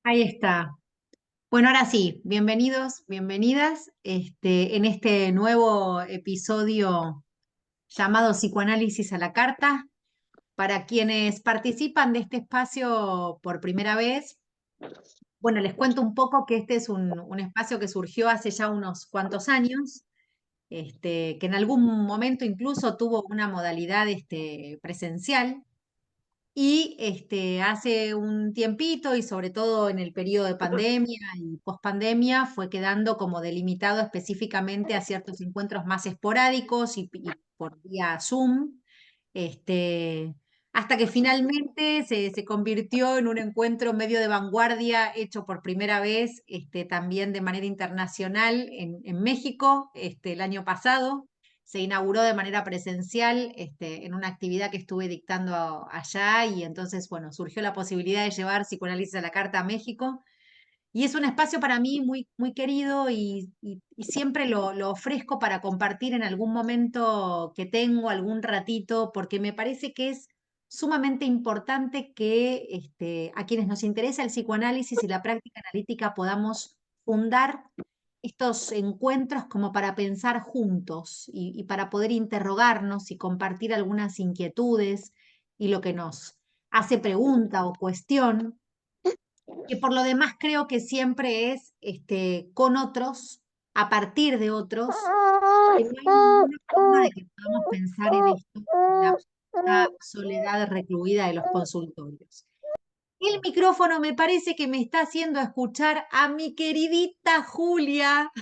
Ahí está. Bueno, ahora sí, bienvenidos, bienvenidas, en este nuevo episodio llamado Psicoanálisis a la Carta. Para quienes participan de este espacio por primera vez, bueno, les cuento un poco que este es un espacio que surgió hace ya unos cuantos años, que en algún momento incluso tuvo una modalidad, presencial. Y hace un tiempito, y sobre todo en el periodo de pandemia y pospandemia, fue quedando como delimitado específicamente a ciertos encuentros más esporádicos y por vía Zoom, este, hasta que finalmente se convirtió en un encuentro medio de vanguardia, hecho por primera vez también de manera internacional en México el año pasado. Se inauguró de manera presencial en una actividad que estuve dictando allá, y entonces, bueno, surgió la posibilidad de llevar psicoanálisis a la carta a México. Y es un espacio para mí muy, muy querido, y siempre lo ofrezco para compartir en algún momento que tengo, algún ratito, porque me parece que es sumamente importante que a quienes nos interesa el psicoanálisis y la práctica analítica podamos fundar estos encuentros como para pensar juntos y para poder interrogarnos y compartir algunas inquietudes y lo que nos hace pregunta o cuestión, que por lo demás creo que siempre es con otros, a partir de otros, que no hay ninguna forma de que podamos pensar en esto en la absoluta soledad recluida de los consultorios. El micrófono me parece que me está haciendo escuchar a mi queridita Julia,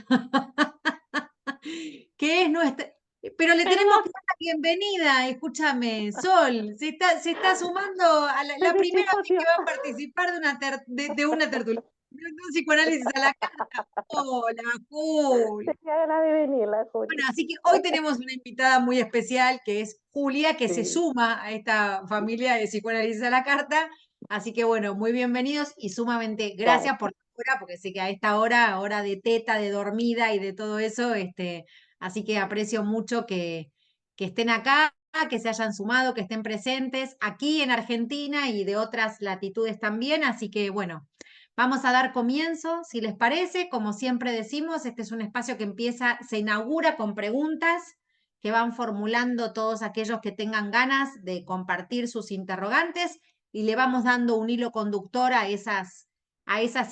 que es nuestra... Pero le tenemos Tenemos que dar la bienvenida, escúchame, Sol, se está sumando a la primera vez que participación. va a participar de una tertulia, de un psicoanálisis a la carta. Hola, Jul. Tenía ganas de venir la Bueno, Juli. así que hoy tenemos una invitada muy especial, que es Julia, que se Sí, suma a esta familia de psicoanálisis a la carta. Así que bueno, muy bienvenidos y sumamente claro. gracias por la hora, porque sé que a esta hora, hora de teta, de dormida y de todo eso, así que aprecio mucho que estén acá, que se hayan sumado, que estén presentes aquí en Argentina y de otras latitudes también. Así que bueno, vamos a dar comienzo, si les parece. Como siempre decimos, este es un espacio que se inaugura con preguntas que van formulando todos aquellos que tengan ganas de compartir sus interrogantes, y le vamos dando un hilo conductor a esas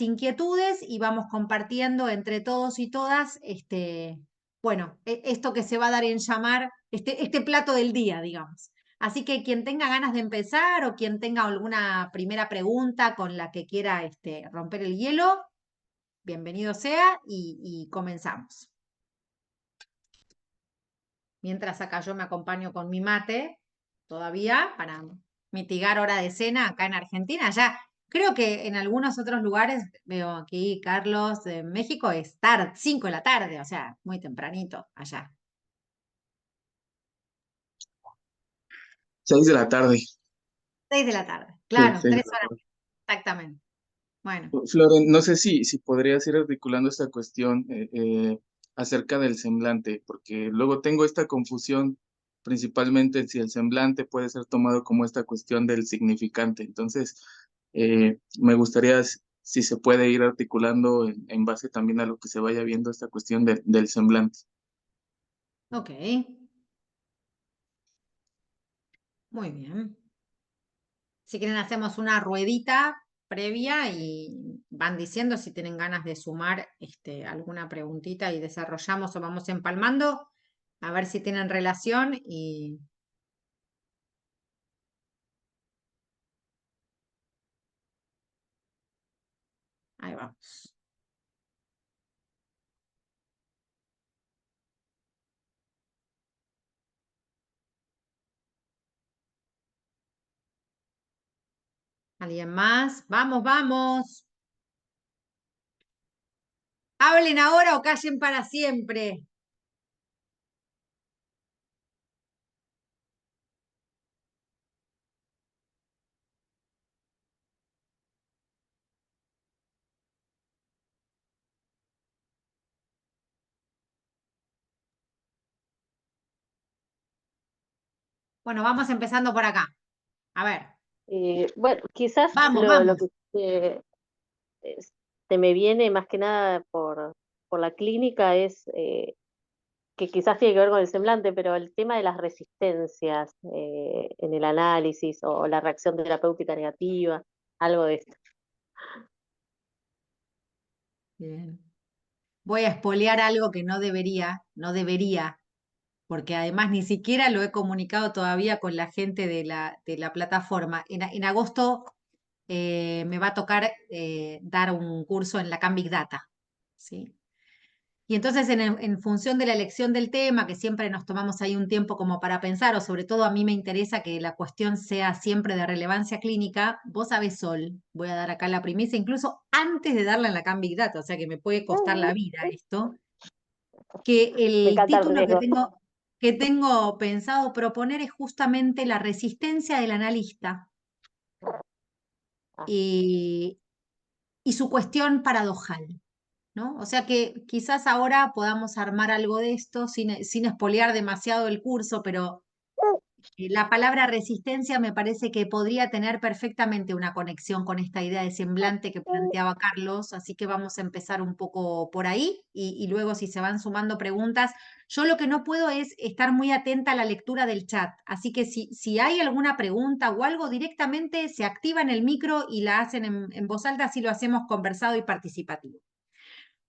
inquietudes, y vamos compartiendo entre todos y todas, bueno, esto que se va a dar en llamar este plato del día, digamos. Así que quien tenga ganas de empezar, o quien tenga alguna primera pregunta con la que quiera romper el hielo, bienvenido sea, y comenzamos. Mientras acá yo me acompaño con mi mate, todavía, para mitigar hora de cena acá en Argentina. Ya creo que en algunos otros lugares, veo aquí, Carlos, de México, es tarde, 5 de la tarde, o sea, muy tempranito allá. 6 de la tarde. 6 de la tarde, Sí, claro, seis de 3 la horas, tarde. exactamente. Bueno. Floren, no sé si podrías ir articulando esta cuestión acerca del semblante, porque luego tengo esta confusión, principalmente si el semblante puede ser tomado como esta cuestión del significante. Entonces, me gustaría si se puede ir articulando en base también a lo que se vaya viendo esta cuestión del semblante. Ok, muy bien. Si quieren, hacemos una ruedita previa y van diciendo si tienen ganas de sumar alguna preguntita, y desarrollamos o vamos empalmando a ver si tienen relación, y ahí vamos. ¿Alguien más? Vamos, vamos. Hablen ahora o callen para siempre. Bueno, vamos empezando por acá. A ver, Bueno, quizás vamos, lo vamos. que se me viene más que nada por la clínica es que quizás tiene que ver con el semblante, pero el tema de las resistencias en el análisis o la reacción terapéutica negativa, algo de esto. Bien. Voy a espolear algo que no debería, porque además ni siquiera lo he comunicado todavía con la gente de la plataforma. En agosto me va a tocar dar un curso en la Big Data, ¿sí? Y entonces en función de la elección del tema, que siempre nos tomamos ahí un tiempo como para pensar, o sobre todo a mí me interesa que la cuestión sea siempre de relevancia clínica, vos sabés, Sol, voy a dar acá la primicia, incluso antes de darla en la Big Data, o sea que me puede costar la vida esto, que Me el encanta el título riesgo. que tengo pensado proponer es justamente la resistencia del analista Ah, y, y su cuestión paradojal, ¿no? O sea que quizás ahora podamos armar algo de esto sin espolear demasiado el curso, pero la palabra resistencia me parece que podría tener perfectamente una conexión con esta idea de semblante que planteaba Carlos, así que vamos a empezar un poco por ahí y luego si se van sumando preguntas. Yo lo que no puedo es estar muy atenta a la lectura del chat, así que si hay alguna pregunta o algo, directamente se activan el micro y la hacen en voz alta, así lo hacemos conversado y participativo.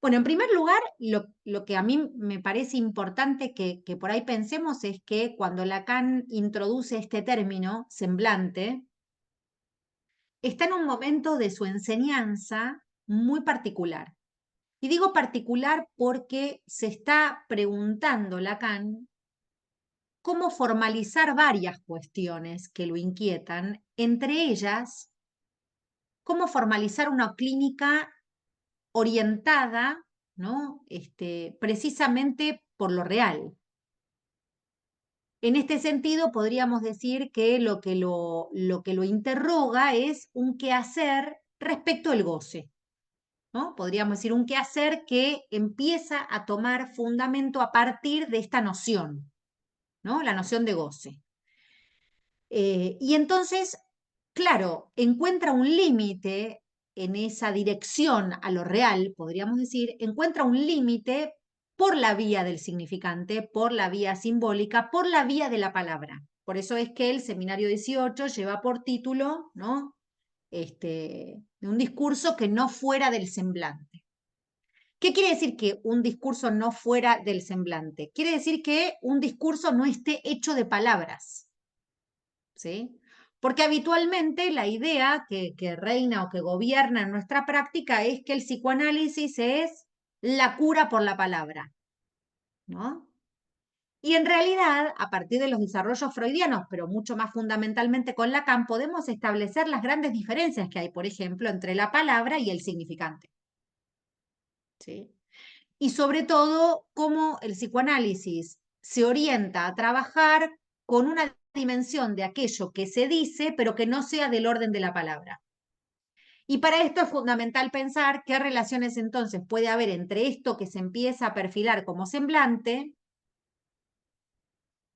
Bueno, en primer lugar, lo que a mí me parece importante que por ahí pensemos es que cuando Lacan introduce este término, semblante, está en un momento de su enseñanza muy particular. Y digo particular porque se está preguntando Lacan cómo formalizar varias cuestiones que lo inquietan, entre ellas, cómo formalizar una clínica orientada, ¿no? Precisamente por lo real. En este sentido, podríamos decir que lo que lo interroga es un quehacer respecto al goce, ¿no? Podríamos decir un quehacer que empieza a tomar fundamento a partir de esta noción, ¿no? La noción de goce. Y entonces, claro, encuentra un límite en esa dirección a lo real, podríamos decir, encuentra un límite por la vía del significante, por la vía simbólica, por la vía de la palabra. Por eso es que el seminario 18 lleva por título, ¿no? De un discurso que no fuera del semblante. ¿Qué quiere decir que un discurso no fuera del semblante? Quiere decir que un discurso no esté hecho de palabras, ¿sí? Porque habitualmente la idea que reina o que gobierna en nuestra práctica es que el psicoanálisis es la cura por la palabra, ¿no? Y en realidad, a partir de los desarrollos freudianos, pero mucho más fundamentalmente con Lacan, podemos establecer las grandes diferencias que hay, por ejemplo, entre la palabra y el significante, ¿sí? Y sobre todo, cómo el psicoanálisis se orienta a trabajar con una dimensión de aquello que se dice, pero que no sea del orden de la palabra. Y para esto es fundamental pensar qué relaciones entonces puede haber entre esto que se empieza a perfilar como semblante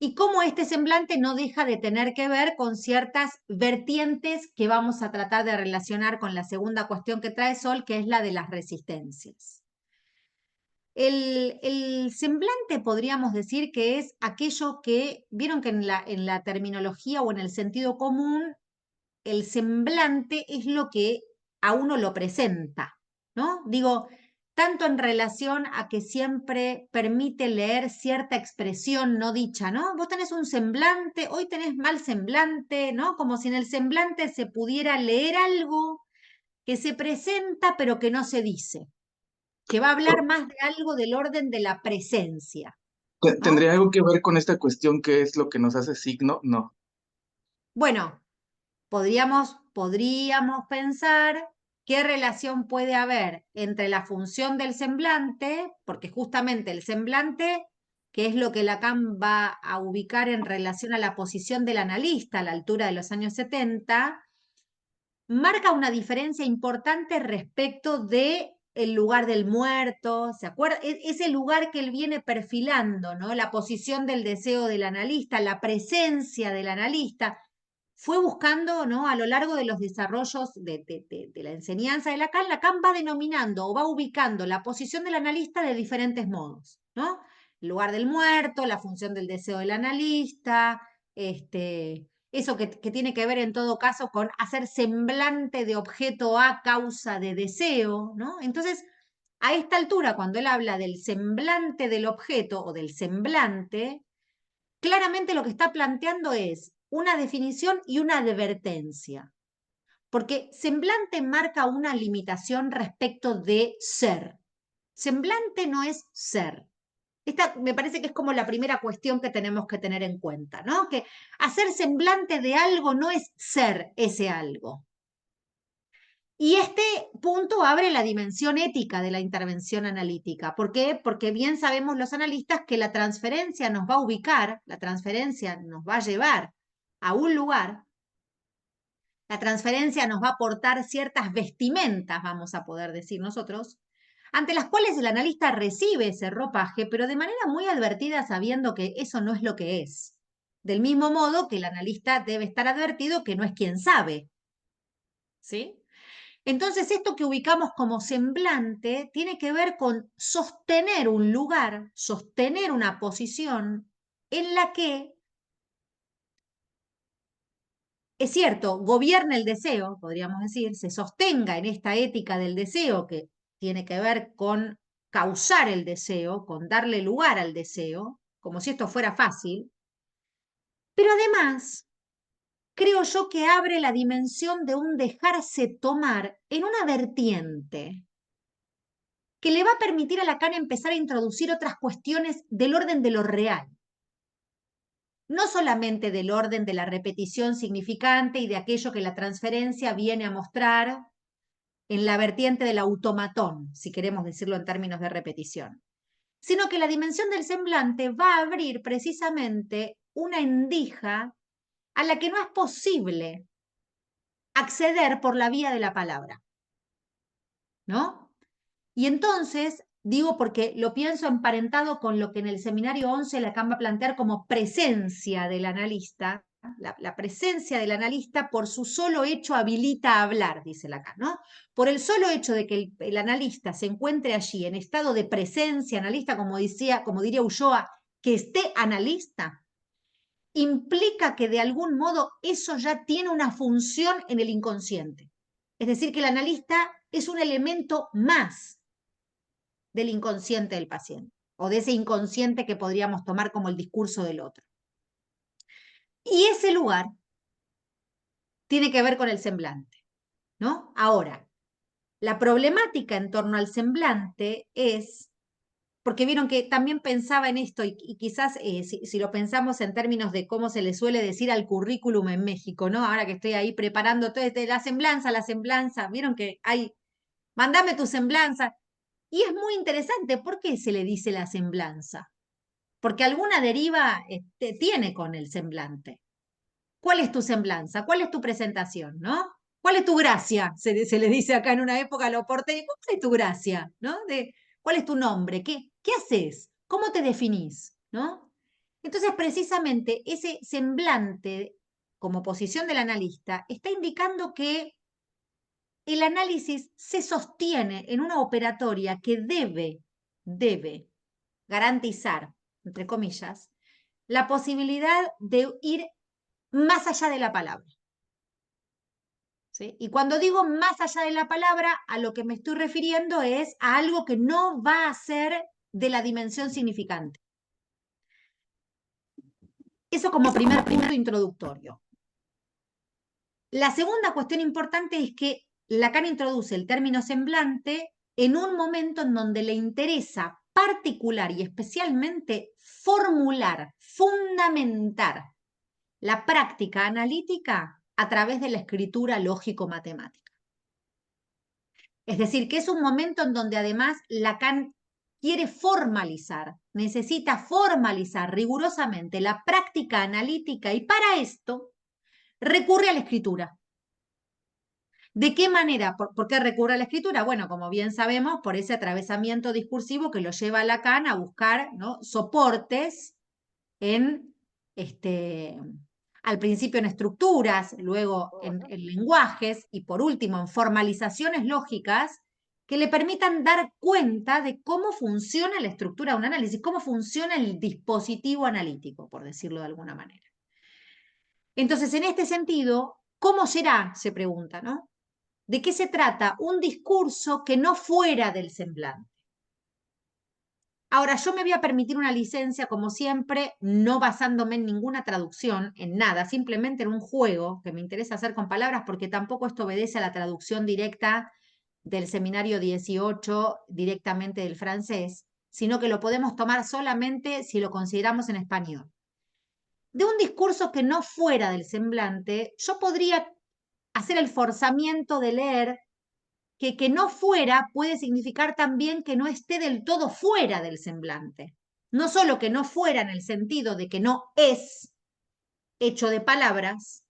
y cómo este semblante no deja de tener que ver con ciertas vertientes que vamos a tratar de relacionar con la segunda cuestión que trae Sol, que es la de las resistencias. El semblante podríamos decir que es aquello que, vieron que en la terminología o en el sentido común, el semblante es lo que a uno lo presenta, ¿no? Digo, tanto en relación a que siempre permite leer cierta expresión no dicha, ¿no? Vos tenés un semblante, hoy tenés mal semblante, ¿no? Como si en el semblante se pudiera leer algo que se presenta pero que no se dice, que va a hablar más de algo del orden de la presencia, ¿no? ¿Tendría algo que ver con esta cuestión que es lo que nos hace signo? No. Bueno, podríamos pensar qué relación puede haber entre la función del semblante, porque justamente el semblante, que es lo que Lacan va a ubicar en relación a la posición del analista a la altura de los años 70, marca una diferencia importante respecto de el lugar del muerto, ¿se acuerda? Ese lugar que él viene perfilando, ¿no? La posición del deseo del analista, la presencia del analista. fue buscando, ¿no? A lo largo de los desarrollos de la enseñanza de Lacan, Lacan va denominando o va ubicando la posición del analista de diferentes modos, ¿no? El lugar del muerto, la función del deseo del analista, eso que tiene que ver en todo caso con hacer semblante de objeto a causa de deseo, ¿no? Entonces, a esta altura, cuando él habla del semblante del objeto o del semblante, claramente lo que está planteando es una definición y una advertencia, porque semblante marca una limitación respecto de ser. Semblante no es ser. Esta me parece que es como la primera cuestión que tenemos que tener en cuenta, ¿no? Que hacer semblante de algo no es ser ese algo. Y este punto abre la dimensión ética de la intervención analítica. ¿Por qué? Porque bien sabemos los analistas que la transferencia nos va a ubicar, la transferencia nos va a llevar a un lugar, la transferencia nos va a aportar ciertas vestimentas, vamos a poder decir nosotros, ante las cuales el analista recibe ese ropaje, pero de manera muy advertida, sabiendo que eso no es lo que es. Del mismo modo que el analista debe estar advertido que no es quien sabe. ¿Sí? Entonces, esto que ubicamos como semblante tiene que ver con sostener un lugar, sostener una posición en la que, es cierto, gobierna el deseo, podríamos decir, se sostenga en esta ética del deseo que tiene que ver con causar el deseo, con darle lugar al deseo, como si esto fuera fácil, pero además creo yo que abre la dimensión de un dejarse tomar en una vertiente que le va a permitir a Lacan empezar a introducir otras cuestiones del orden de lo real. No solamente del orden de la repetición significante y de aquello que la transferencia viene a mostrar en la vertiente del automatón, si queremos decirlo en términos de repetición, sino que la dimensión del semblante va a abrir precisamente una endija a la que no es posible acceder por la vía de la palabra, ¿no? Y entonces, digo porque lo pienso emparentado con lo que en el seminario 11 Lacan va a plantear como presencia del analista. La presencia del analista por su solo hecho habilita a hablar, dice Lacan, ¿no? Por el solo hecho de que el analista se encuentre allí en estado de presencia analista, como diría Ulloa, que esté analista, implica que de algún modo eso ya tiene una función en el inconsciente. Es decir, que el analista es un elemento más del inconsciente del paciente, o de ese inconsciente que podríamos tomar como el discurso del otro. Y ese lugar tiene que ver con el semblante, ¿no? Ahora, la problemática en torno al semblante es, porque vieron que también pensaba en esto, y quizás si lo pensamos en términos de cómo se le suele decir al currículum en México, ¿no? Ahora que estoy ahí preparando todo, la semblanza, vieron que hay, mandame tu semblanza. Y es muy interesante, ¿por qué se le dice la semblanza? Porque alguna deriva tiene con el semblante. ¿Cuál es tu semblanza? ¿Cuál es tu presentación? ¿No? ¿Cuál es tu gracia? Se le dice acá en una época a los porteños, ¿cuál es tu gracia? ¿No? ¿Cuál es tu nombre? ¿Qué haces? ¿Cómo te definís? ¿No? Entonces, precisamente, ese semblante, como posición del analista, está indicando que el análisis se sostiene en una operatoria que debe garantizar, entre comillas, la posibilidad de ir más allá de la palabra. ¿Sí? Y cuando digo más allá de la palabra, a lo que me estoy refiriendo es a algo que no va a ser de la dimensión significante. Eso como primer punto introductorio. La segunda cuestión importante es que Lacan introduce el término semblante en un momento en donde le interesa particular y especialmente formular, fundamentar la práctica analítica a través de la escritura lógico-matemática. Es decir, que es un momento en donde además Lacan quiere formalizar, necesita formalizar rigurosamente la práctica analítica y para esto recurre a la escritura. ¿De qué manera? ¿Por qué recurre a la escritura? Bueno, como bien sabemos, por ese atravesamiento discursivo que lo lleva a Lacan a buscar, ¿no?, soportes en al principio en estructuras, luego en lenguajes y por último en formalizaciones lógicas que le permitan dar cuenta de cómo funciona la estructura de un análisis, cómo funciona el dispositivo analítico, por decirlo de alguna manera. Entonces, en este sentido, ¿cómo será? Se pregunta, ¿no? ¿De qué se trata? Un discurso que no fuera del semblante. Ahora, yo me voy a permitir una licencia, como siempre, no basándome en ninguna traducción, en nada, simplemente en un juego que me interesa hacer con palabras, porque tampoco esto obedece a la traducción directa del seminario 18, directamente del francés, sino que lo podemos tomar solamente si lo consideramos en español. De un discurso que no fuera del semblante, yo podría hacer el forzamiento de leer que no fuera puede significar también que no esté del todo fuera del semblante. No solo que no fuera en el sentido de que no es hecho de palabras,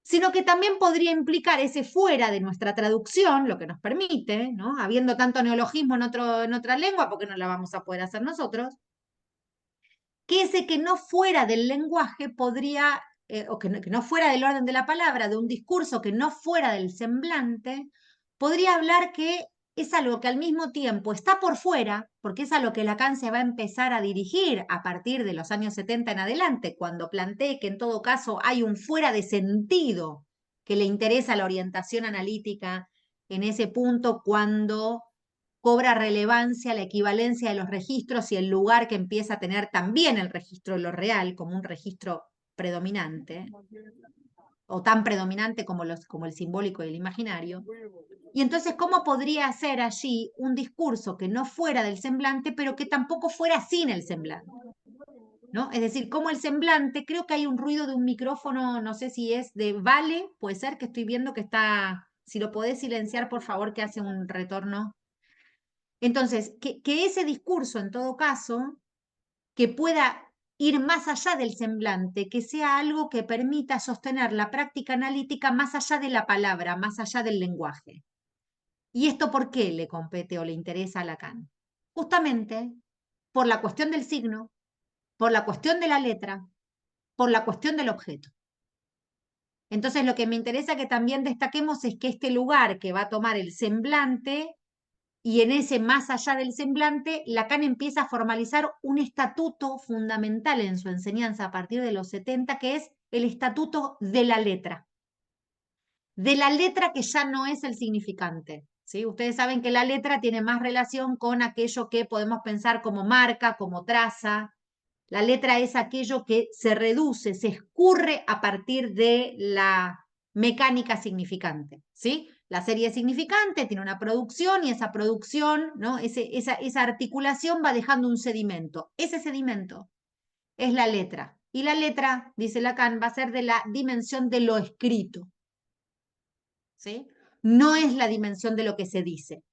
sino que también podría implicar ese fuera de nuestra traducción, lo que nos permite, ¿no? Habiendo tanto neologismo en otra lengua, ¿por qué no la vamos a poder hacer nosotros? Que ese que no fuera del lenguaje podría, o que no fuera del orden de la palabra, de un discurso que no fuera del semblante, podría hablar que es algo que al mismo tiempo está por fuera, porque es a lo que Lacan se va a empezar a dirigir a partir de los años 70 en adelante, cuando plantee que en todo caso hay un fuera de sentido que le interesa la orientación analítica en ese punto cuando cobra relevancia la equivalencia de los registros y el lugar que empieza a tener también el registro de lo real como un registro predominante, o tan predominante como el simbólico y el imaginario. Y entonces, ¿cómo podría ser allí un discurso que no fuera del semblante, pero que tampoco fuera sin el semblante? ¿No? Es decir, como el semblante, creo que hay un ruido de un micrófono, no sé si es de Vale, puede ser que estoy viendo que está, si lo podés silenciar, por favor, que hace un retorno. Entonces, que ese discurso, en todo caso, que pueda ir más allá del semblante, que sea algo que permita sostener la práctica analítica más allá de la palabra, más allá del lenguaje. ¿Y esto por qué le compete o le interesa a Lacan? Justamente por la cuestión del signo, por la cuestión de la letra, por la cuestión del objeto. Entonces, lo que me interesa que también destaquemos es que este lugar que va a tomar el semblante y en ese más allá del semblante, Lacan empieza a formalizar un estatuto fundamental en su enseñanza a partir de los 70, que es el estatuto de la letra. De la letra que ya no es el significante. ¿Sí? Ustedes saben que la letra tiene más relación con aquello que podemos pensar como marca, como traza. La letra es aquello que se reduce, se escurre a partir de la mecánica significante. ¿Sí? La serie significante tiene una producción y esa producción, ¿no? esa articulación va dejando un sedimento. Ese sedimento es la letra. Y la letra, dice Lacan, va a ser de la dimensión de lo escrito. ¿Sí? No es la dimensión de lo que se dice.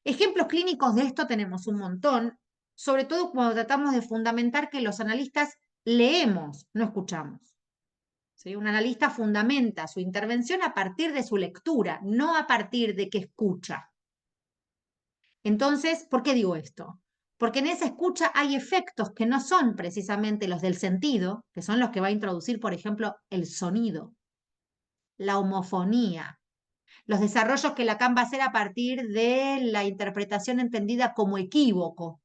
Ejemplos clínicos de esto tenemos un montón, sobre todo cuando tratamos de fundamentar que los analistas leemos, no escuchamos. ¿Sí? Un analista fundamenta su intervención a partir de su lectura, no a partir de que escucha. Entonces, ¿por qué digo esto? Porque en esa escucha hay efectos que no son precisamente los del sentido, que son los que va a introducir, por ejemplo, el sonido, la homofonía, los desarrollos que Lacan va a hacer a partir de la interpretación entendida como equívoco.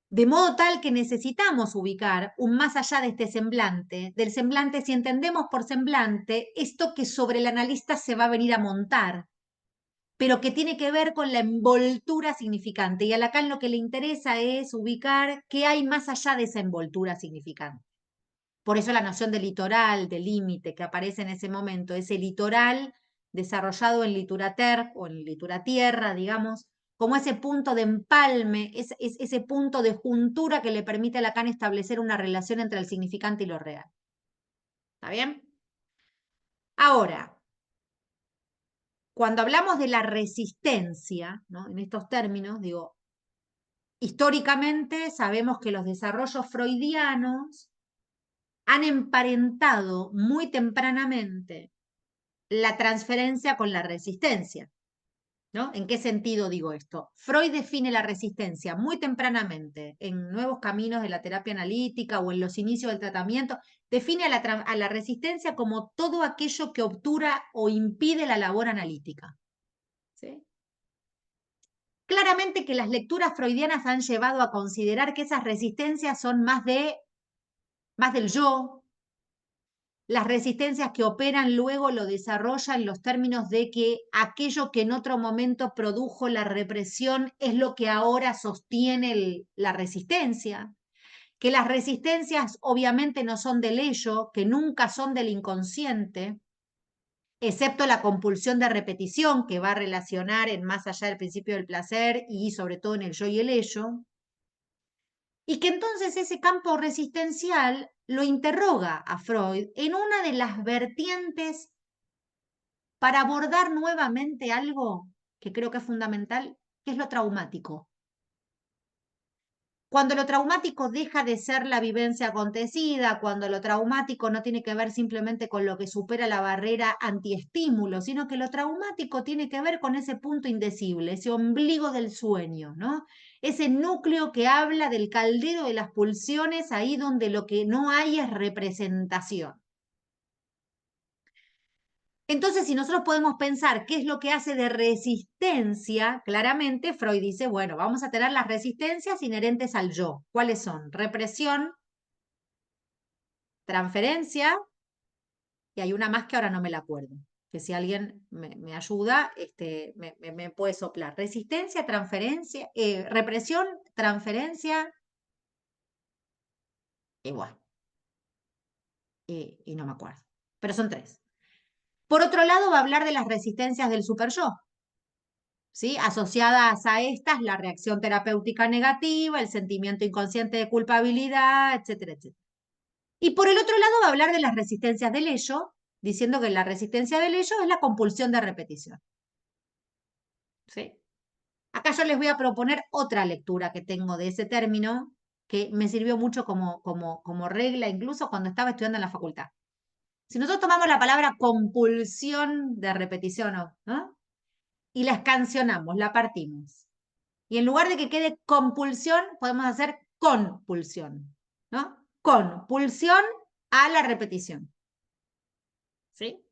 De modo tal que necesitamos ubicar un más allá de este semblante, del semblante, si entendemos por semblante, esto que sobre el analista se va a venir a montar, pero que tiene que ver con la envoltura significante. Y a Lacan lo que le interesa es ubicar qué hay más allá de esa envoltura significante. Por eso la noción de litoral, de límite, que aparece en ese momento, ese litoral desarrollado en literater o en literatierra, digamos, como ese punto de empalme, ese punto de juntura que le permite a Lacan establecer una relación entre el significante y lo real. ¿Está bien? Ahora, cuando hablamos de la resistencia, ¿no? En estos términos, digo, históricamente sabemos que los desarrollos freudianos han emparentado muy tempranamente la transferencia con la resistencia. ¿no? ¿En qué sentido digo esto? Freud define la resistencia muy tempranamente, en Nuevos Caminos de la Terapia Analítica o en los inicios del tratamiento, define a la resistencia como todo aquello que obtura o impide la labor analítica. ¿Sí? Claramente que las lecturas freudianas han llevado a considerar que esas resistencias son más del yo. Las resistencias que operan luego lo desarrollan en los términos de que aquello que en otro momento produjo la represión es lo que ahora sostiene la resistencia, que las resistencias obviamente no son del ello, que nunca son del inconsciente, excepto la compulsión de repetición que va a relacionar en más allá del principio del placer y sobre todo en el yo y el ello, y que entonces ese campo resistencial lo interroga a Freud en una de las vertientes para abordar nuevamente algo que creo que es fundamental, que es lo traumático. Cuando lo traumático deja de ser la vivencia acontecida, cuando lo traumático no tiene que ver simplemente con lo que supera la barrera antiestímulo, sino que lo traumático tiene que ver con ese punto indecible, ese ombligo del sueño, ¿no? Ese núcleo que habla del caldero de las pulsiones, ahí donde lo que no hay es representación. Entonces, si nosotros podemos pensar qué es lo que hace de resistencia, claramente Freud dice, bueno, vamos a tener las resistencias inherentes al yo. ¿Cuáles son? Represión, transferencia, y hay una más que ahora no me la acuerdo, que si alguien me ayuda, me puede soplar. Resistencia, transferencia, represión, transferencia, y bueno, y no me acuerdo, pero son 3. Por otro lado, va a hablar de las resistencias del superyo, ¿sí? Asociadas a estas, la reacción terapéutica negativa, el sentimiento inconsciente de culpabilidad, etcétera, etcétera. Y por el otro lado va a hablar de las resistencias del ello, diciendo que la resistencia del ello es la compulsión de repetición. ¿Sí? Acá yo les voy a proponer otra lectura que tengo de ese término, que me sirvió mucho como regla, incluso cuando estaba estudiando en la facultad. Si nosotros tomamos la palabra compulsión de repetición, ¿no? Y la escancionamos, la partimos. Y en lugar de que quede compulsión, podemos hacer compulsión, ¿no? Compulsión a la repetición. ¿Sí?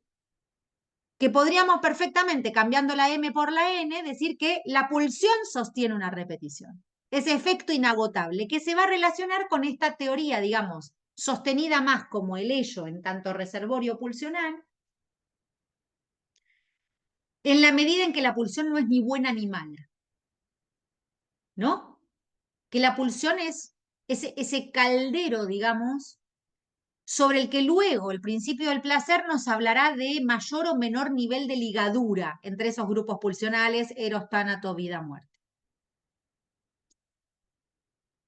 Que podríamos perfectamente, cambiando la M por la N, decir que la pulsión sostiene una repetición. Ese efecto inagotable que se va a relacionar con esta teoría, digamos, sostenida más como el ello en tanto reservorio pulsional, en la medida en que la pulsión no es ni buena ni mala, ¿no? Que la pulsión es ese caldero, digamos, sobre el que luego el principio del placer nos hablará de mayor o menor nivel de ligadura entre esos grupos pulsionales, eros, tánato, vida, muerte.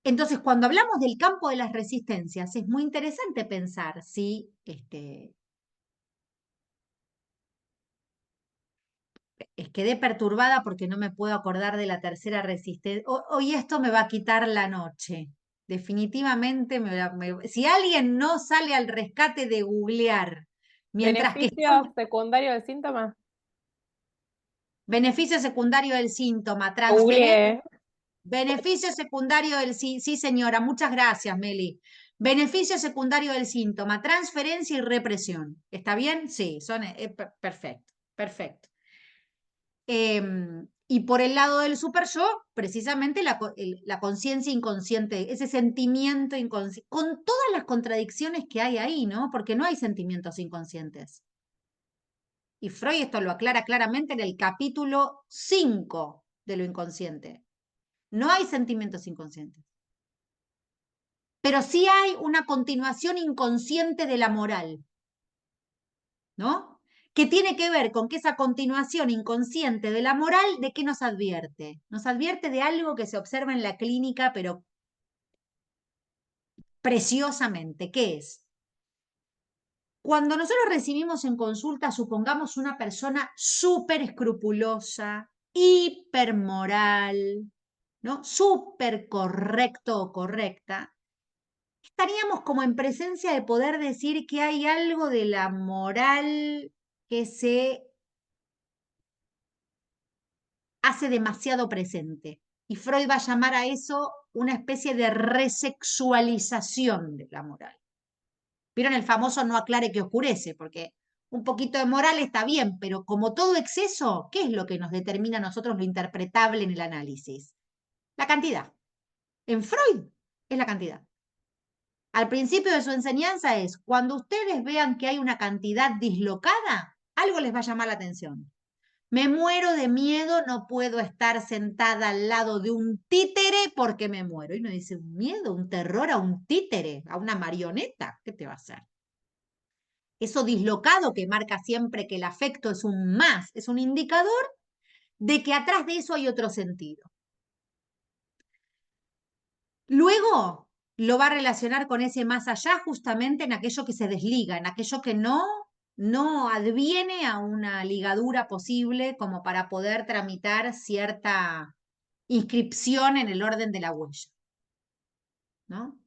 Entonces, cuando hablamos del campo de las resistencias, es muy interesante pensar si quedé perturbada porque no me puedo acordar de la tercera resistencia. Hoy esto me va a quitar la noche. Definitivamente, si alguien no sale al rescate de googlear, mientras que Beneficio secundario del síntoma. beneficio secundario del síntoma, Googleé. beneficio secundario del sí, señora, muchas gracias, Meli. Beneficio secundario del síntoma, transferencia y represión. ¿Está bien? Sí, perfecto, perfecto. Y por el lado del super yo, precisamente la conciencia inconsciente, ese sentimiento inconsciente, con todas las contradicciones que hay ahí, ¿no? Porque no hay sentimientos inconscientes. Y Freud esto lo aclara claramente en el capítulo 5 de lo inconsciente. No hay sentimientos inconscientes. Pero sí hay una continuación inconsciente de la moral, ¿no? Que tiene que ver con que esa continuación inconsciente de la moral, ¿de qué nos advierte? Nos advierte de algo que se observa en la clínica, pero preciosamente. ¿Qué es? Cuando nosotros recibimos en consulta, supongamos una persona súper escrupulosa, hipermoral, ¿no? Súper correcto o correcta, estaríamos como en presencia de poder decir que hay algo de la moral que se hace demasiado presente. Y Freud va a llamar a eso una especie de resexualización de la moral. ¿Vieron el famoso no aclare que oscurece? Porque un poquito de moral está bien, pero como todo exceso, ¿qué es lo que nos determina a nosotros lo interpretable en el análisis? La cantidad. En Freud es la cantidad. Al principio de su enseñanza es, cuando ustedes vean que hay una cantidad dislocada, algo les va a llamar la atención. Me muero de miedo, no puedo estar sentada al lado de un títere porque me muero. Y uno dice, un miedo, un terror a un títere, a una marioneta, ¿qué te va a hacer? Eso dislocado que marca siempre que el afecto es un más, es un indicador de que atrás de eso hay otro sentido. Luego lo va a relacionar con ese más allá justamente en aquello que se desliga, en aquello que no adviene a una ligadura posible como para poder tramitar cierta inscripción en el orden de la huella, ¿no?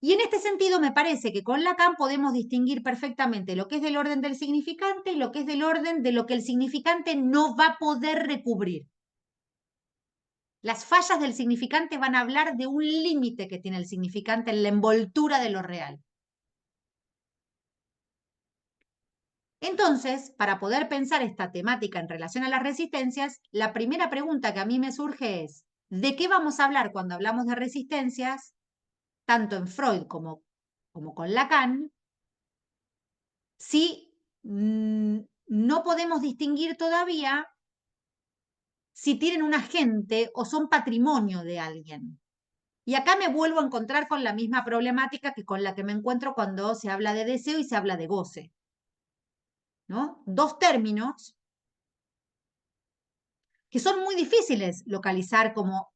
Y en este sentido me parece que con Lacan podemos distinguir perfectamente lo que es del orden del significante y lo que es del orden de lo que el significante no va a poder recubrir. Las fallas del significante van a hablar de un límite que tiene el significante en la envoltura de lo real. Entonces, para poder pensar esta temática en relación a las resistencias, la primera pregunta que a mí me surge es, ¿de qué vamos a hablar cuando hablamos de resistencias, tanto en Freud como con Lacan, si no podemos distinguir todavía si tienen un agente o son patrimonio de alguien? Y acá me vuelvo a encontrar con la misma problemática que con la que me encuentro cuando se habla de deseo y se habla de goce, ¿no? Dos términos que son muy difíciles localizar como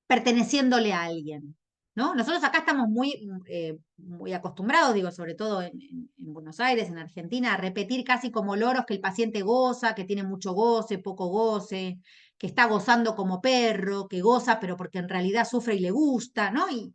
perteneciéndole a alguien, ¿no? Nosotros acá estamos muy acostumbrados, digo, sobre todo en Buenos Aires, en Argentina, a repetir casi como loros que el paciente goza, que tiene mucho goce, poco goce, que está gozando como perro, que goza pero porque en realidad sufre y le gusta, ¿no? Y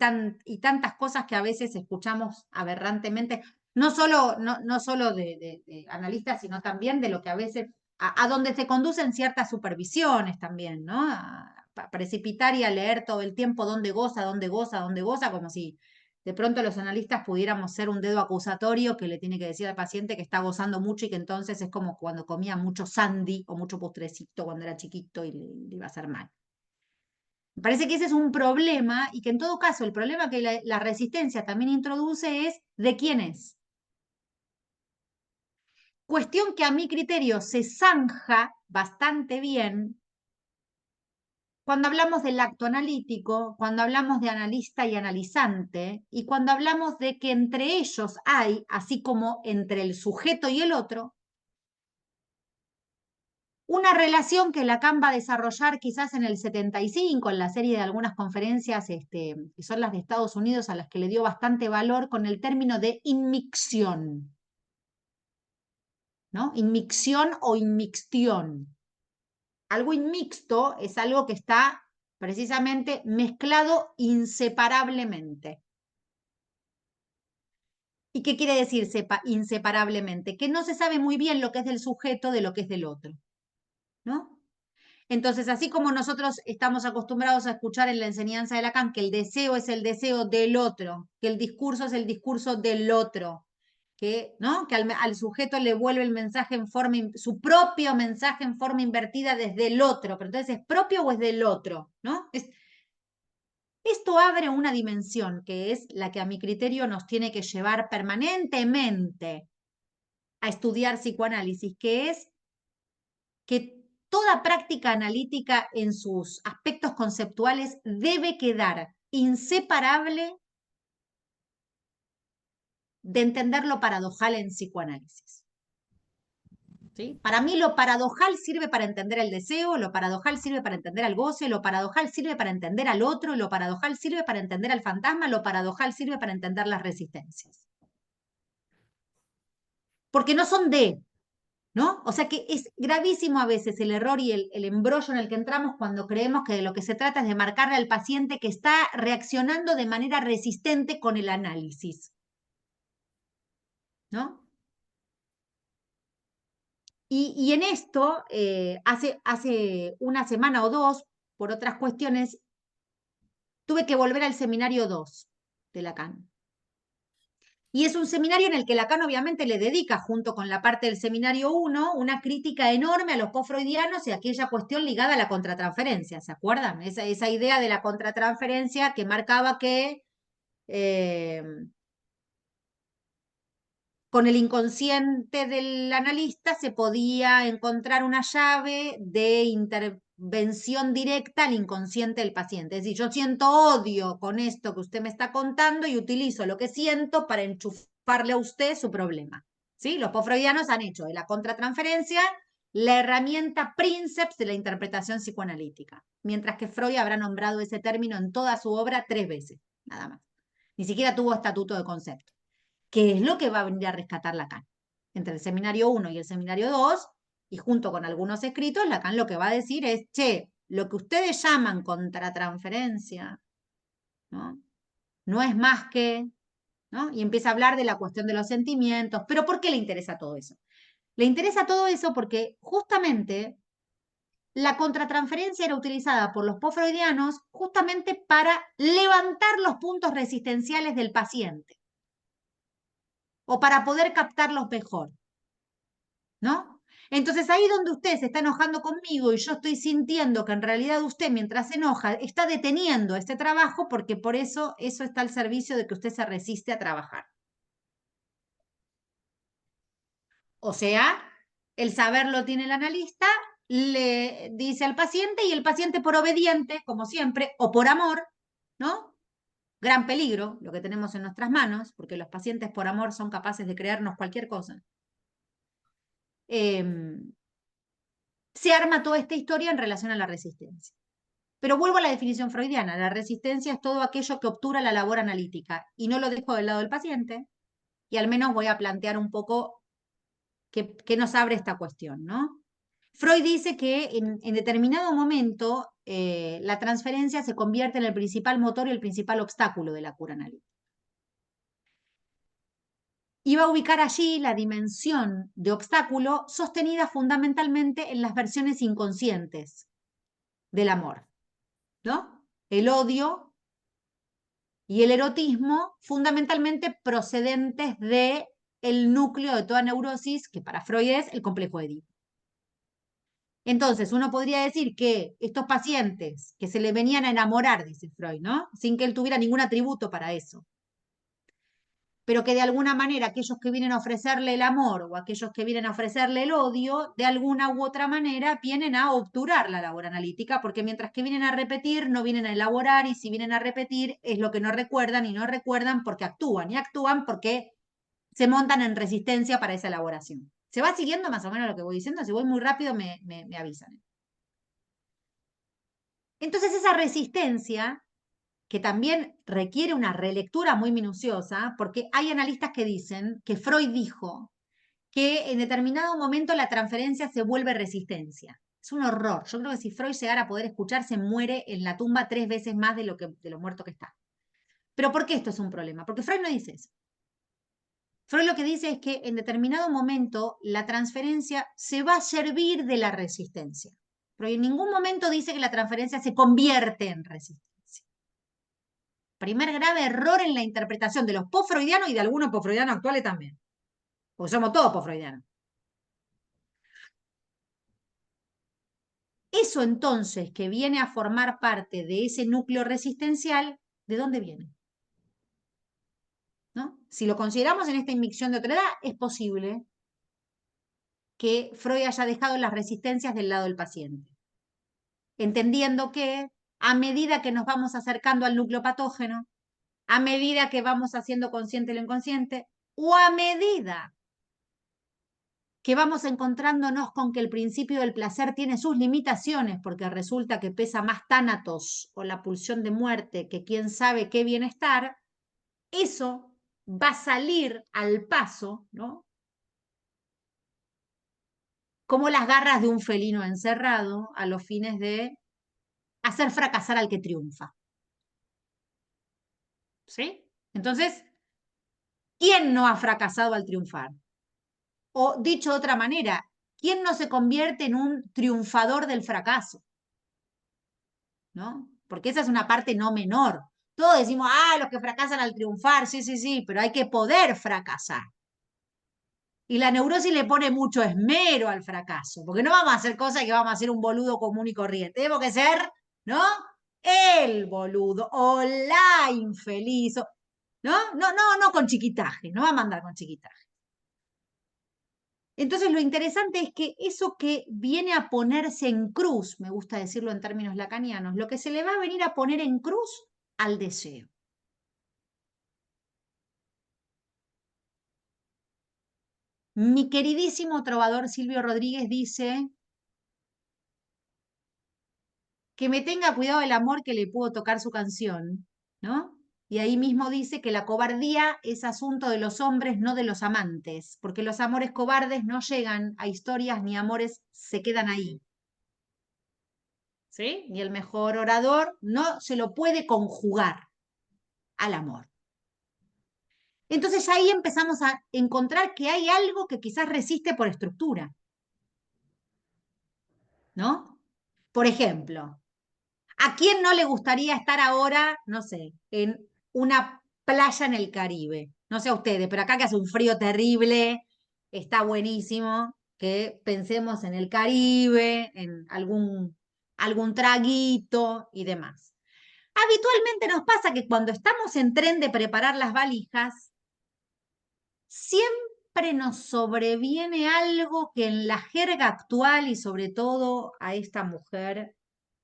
tantas cosas que a veces escuchamos aberrantemente, no solo de analistas, sino también de lo que a veces, a donde se conducen ciertas supervisiones también, ¿no? A precipitar y a leer todo el tiempo dónde goza, dónde goza, dónde goza, como si de pronto los analistas pudiéramos ser un dedo acusatorio que le tiene que decir al paciente que está gozando mucho y que entonces es como cuando comía mucho sandy o mucho postrecito cuando era chiquito y le iba a hacer mal. Me parece que ese es un problema y que en todo caso el problema que la resistencia también introduce es ¿de quién es? Cuestión que a mi criterio se zanja bastante bien cuando hablamos del acto analítico, cuando hablamos de analista y analizante, y cuando hablamos de que entre ellos hay, así como entre el sujeto y el otro, una relación que Lacan va a desarrollar quizás en el 75, en la serie de algunas conferencias que son las de Estados Unidos, a las que le dio bastante valor, con el término de inmixción, ¿no? Inmixción o inmixtión. Algo inmixto es algo que está precisamente mezclado inseparablemente. ¿Y qué quiere decir inseparablemente? Que no se sabe muy bien lo que es del sujeto de lo que es del otro, ¿no? Entonces, así como nosotros estamos acostumbrados a escuchar en la enseñanza de Lacan que el deseo es el deseo del otro, que el discurso es el discurso del otro, que, ¿no? Que al sujeto le vuelve el mensaje en forma, su propio mensaje en forma invertida desde el otro, pero entonces ¿es propio o es del otro? ¿No? Esto abre una dimensión que es la que a mi criterio nos tiene que llevar permanentemente a estudiar psicoanálisis, que es que toda práctica analítica en sus aspectos conceptuales debe quedar inseparable de entender lo paradojal en psicoanálisis. ¿Sí? Para mí lo paradojal sirve para entender el deseo, lo paradojal sirve para entender al goce, lo paradojal sirve para entender al otro, lo paradojal sirve para entender al fantasma, lo paradojal sirve para entender las resistencias. Porque no son ¿no? O sea que es gravísimo a veces el error y el embrollo en el que entramos cuando creemos que de lo que se trata es de marcarle al paciente que está reaccionando de manera resistente con el análisis, ¿no? Y en esto, hace una semana o dos, por otras cuestiones, tuve que volver al seminario 2 de Lacan. Y es un seminario en el que Lacan obviamente le dedica, junto con la parte del seminario 1, una crítica enorme a los post-freudianos y a aquella cuestión ligada a la contratransferencia, ¿se acuerdan? Esa idea de la contratransferencia que marcaba que con el inconsciente del analista se podía encontrar una llave de intervención directa al inconsciente del paciente. Es decir, yo siento odio con esto que usted me está contando y utilizo lo que siento para enchufarle a usted su problema. ¿Sí? Los post-freudianos han hecho de la contratransferencia la herramienta princeps de la interpretación psicoanalítica, mientras que Freud habrá nombrado ese término en toda su obra 3 veces, nada más. Ni siquiera tuvo estatuto de concepto, que es lo que va a venir a rescatar Lacan. Entre el seminario 1 y el seminario 2, y junto con algunos escritos, Lacan lo que va a decir es, che, lo que ustedes llaman contratransferencia, ¿no? No es más que, ¿no? Y empieza a hablar de la cuestión de los sentimientos. ¿Pero por qué le interesa todo eso? Le interesa todo eso porque justamente la contratransferencia era utilizada por los post-freudianos justamente para levantar los puntos resistenciales del paciente o para poder captarlos mejor, ¿no? Entonces ahí donde usted se está enojando conmigo y yo estoy sintiendo que en realidad usted mientras se enoja está deteniendo este trabajo porque por eso está al servicio de que usted se resiste a trabajar. O sea, el saber lo tiene el analista, le dice al paciente y el paciente por obediente, como siempre, o por amor, ¿no? Gran peligro lo que tenemos en nuestras manos, porque los pacientes por amor son capaces de creernos cualquier cosa. Se arma toda esta historia en relación a la resistencia. Pero vuelvo a la definición freudiana. La resistencia es todo aquello que obtura la labor analítica y no lo dejo del lado del paciente y al menos voy a plantear un poco qué nos abre esta cuestión, ¿no? Freud dice que en determinado momento la transferencia se convierte en el principal motor y el principal obstáculo de la cura analítica. Y va a ubicar allí la dimensión de obstáculo sostenida fundamentalmente en las versiones inconscientes del amor, ¿no? El odio y el erotismo fundamentalmente procedentes de el núcleo de toda neurosis, que para Freud es el complejo de Edipo. Entonces, uno podría decir que estos pacientes que se le venían a enamorar, dice Freud, ¿no? Sin que él tuviera ningún atributo para eso, pero que de alguna manera aquellos que vienen a ofrecerle el amor o aquellos que vienen a ofrecerle el odio, de alguna u otra manera vienen a obturar la labor analítica, porque mientras que vienen a repetir, no vienen a elaborar, y si vienen a repetir es lo que no recuerdan, y no recuerdan porque actúan, y actúan porque se montan en resistencia para esa elaboración. ¿Se va siguiendo más o menos lo que voy diciendo? Si voy muy rápido me avisan. Entonces esa resistencia, que también requiere una relectura muy minuciosa, porque hay analistas que dicen que Freud dijo que en determinado momento la transferencia se vuelve resistencia. Es un horror. Yo creo que si Freud llegara a poder escuchar, se muere en la tumba 3 veces más de lo muerto que está. ¿Pero por qué esto es un problema? Porque Freud no dice eso. Freud lo que dice es que en determinado momento la transferencia se va a servir de la resistencia. Pero en ningún momento dice que la transferencia se convierte en resistencia. Primer grave error en la interpretación de los post-freudianos y de algunos post-freudianos actuales también. Porque somos todos post-freudianos. Eso entonces, que viene a formar parte de ese núcleo resistencial, ¿de dónde viene? ¿No? Si lo consideramos en esta inmixción de otredad, es posible que Freud haya dejado las resistencias del lado del paciente, entendiendo que a medida que nos vamos acercando al núcleo patógeno, a medida que vamos haciendo consciente lo inconsciente, o a medida que vamos encontrándonos con que el principio del placer tiene sus limitaciones, porque resulta que pesa más tánatos o la pulsión de muerte que quién sabe qué bienestar, eso va a salir al paso, ¿no? Como las garras de un felino encerrado a los fines de hacer fracasar al que triunfa. ¿Sí? Entonces, ¿quién no ha fracasado al triunfar? O dicho de otra manera, ¿quién no se convierte en un triunfador del fracaso? ¿No? Porque esa es una parte no menor. Todos decimos, los que fracasan al triunfar, sí, sí, sí, pero hay que poder fracasar. Y la neurosis le pone mucho esmero al fracaso, porque no vamos a hacer cosas que vamos a hacer un boludo común y corriente. Tenemos que ser, ¿no? El boludo o la infeliz, ¿no? No con chiquitaje, no vamos a andar con chiquitaje. Entonces lo interesante es que eso que viene a ponerse en cruz, me gusta decirlo en términos lacanianos, lo que se le va a venir a poner en cruz al deseo. Mi queridísimo trovador Silvio Rodríguez dice que me tenga cuidado el amor que le puedo tocar su canción, ¿no? Y ahí mismo dice que la cobardía es asunto de los hombres, no de los amantes, porque los amores cobardes no llegan a historias ni amores se quedan ahí. ¿Sí? Ni el mejor orador no se lo puede conjugar al amor. Entonces ahí empezamos a encontrar que hay algo que quizás resiste por estructura, ¿no? Por ejemplo, ¿a quién no le gustaría estar ahora, no sé, en una playa en el Caribe? No sé a ustedes, pero acá que hace un frío terrible, está buenísimo que pensemos en el Caribe, en algún traguito y demás. Habitualmente nos pasa que cuando estamos en tren de preparar las valijas, siempre nos sobreviene algo que en la jerga actual y sobre todo a esta mujer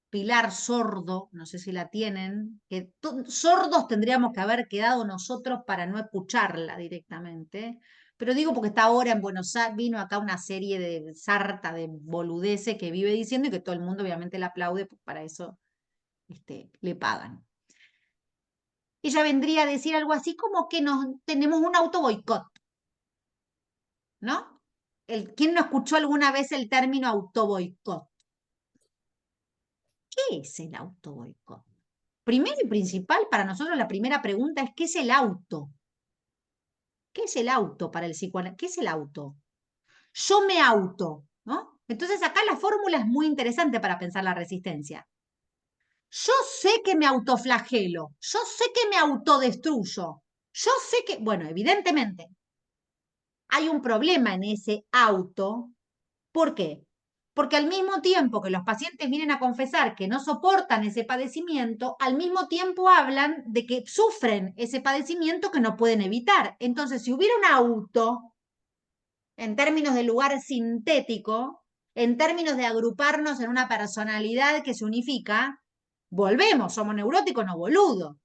Pilar Sordo, no sé si la tienen, que sordos tendríamos que haber quedado nosotros para no escucharla directamente, pero digo porque está ahora en Buenos Aires, vino acá una serie de sarta de boludeces que vive diciendo y que todo el mundo obviamente la aplaude, pues para eso le pagan. Ella vendría a decir algo así como que tenemos un auto boicot, ¿no? ¿Quién no escuchó alguna vez el término auto boicot? ¿Qué es el auto boicot? Primero y principal, para nosotros la primera pregunta es, ¿qué es el auto? ¿Qué es el auto para el psicoanálisis? ¿Qué es el auto? Yo me auto, ¿no? Entonces acá la fórmula es muy interesante para pensar la resistencia. Yo sé que me autoflagelo, yo sé que me autodestruyo, yo sé que, bueno, evidentemente hay un problema en ese auto. ¿Por qué? Porque al mismo tiempo que los pacientes vienen a confesar que no soportan ese padecimiento, al mismo tiempo hablan de que sufren ese padecimiento que no pueden evitar. Entonces, si hubiera un auto, en términos de lugar sintético, en términos de agruparnos en una personalidad que se unifica, volvemos, somos neuróticos, no boludos.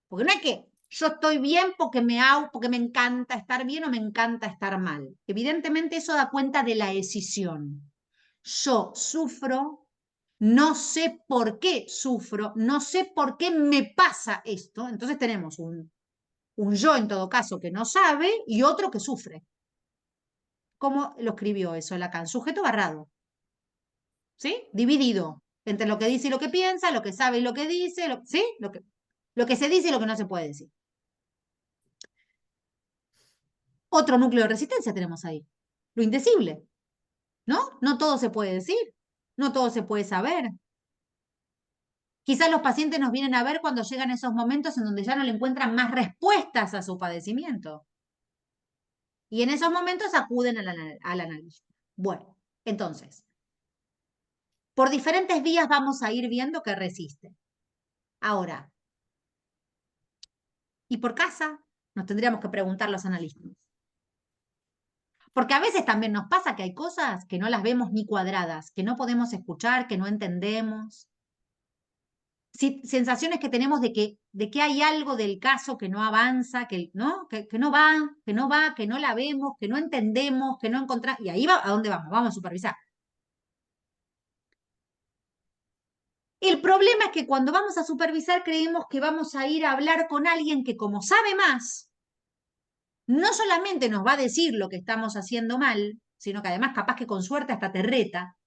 Porque no es que yo estoy bien porque porque me encanta estar bien o me encanta estar mal. Evidentemente eso da cuenta de la escisión. Yo sufro, no sé por qué sufro, no sé por qué me pasa esto. Entonces tenemos un yo en todo caso que no sabe y otro que sufre. ¿Cómo lo escribió eso Lacan? Sujeto barrado, ¿sí? Dividido entre lo que dice y lo que piensa, lo que sabe y lo que dice, ¿sí? Lo que se dice y lo que no se puede decir. Otro núcleo de resistencia tenemos ahí, lo indecible, ¿no? No todo se puede decir, no todo se puede saber. Quizás los pacientes nos vienen a ver cuando llegan esos momentos en donde ya no le encuentran más respuestas a su padecimiento. Y en esos momentos acuden al analista. Bueno, entonces, por diferentes vías vamos a ir viendo que resiste. Ahora, ¿y por casa? Nos tendríamos que preguntar los analistas. Porque a veces también nos pasa que hay cosas que no las vemos ni cuadradas, que no podemos escuchar, que no entendemos. Sensaciones que tenemos de que hay algo del caso que no avanza, ¿no? Que no va, que no la vemos, que no entendemos, que no encontramos. Y ahí va, ¿a dónde vamos? Vamos a supervisar. El problema es que cuando vamos a supervisar creemos que vamos a ir a hablar con alguien que como sabe más, no solamente nos va a decir lo que estamos haciendo mal, sino que además capaz que con suerte hasta te reta.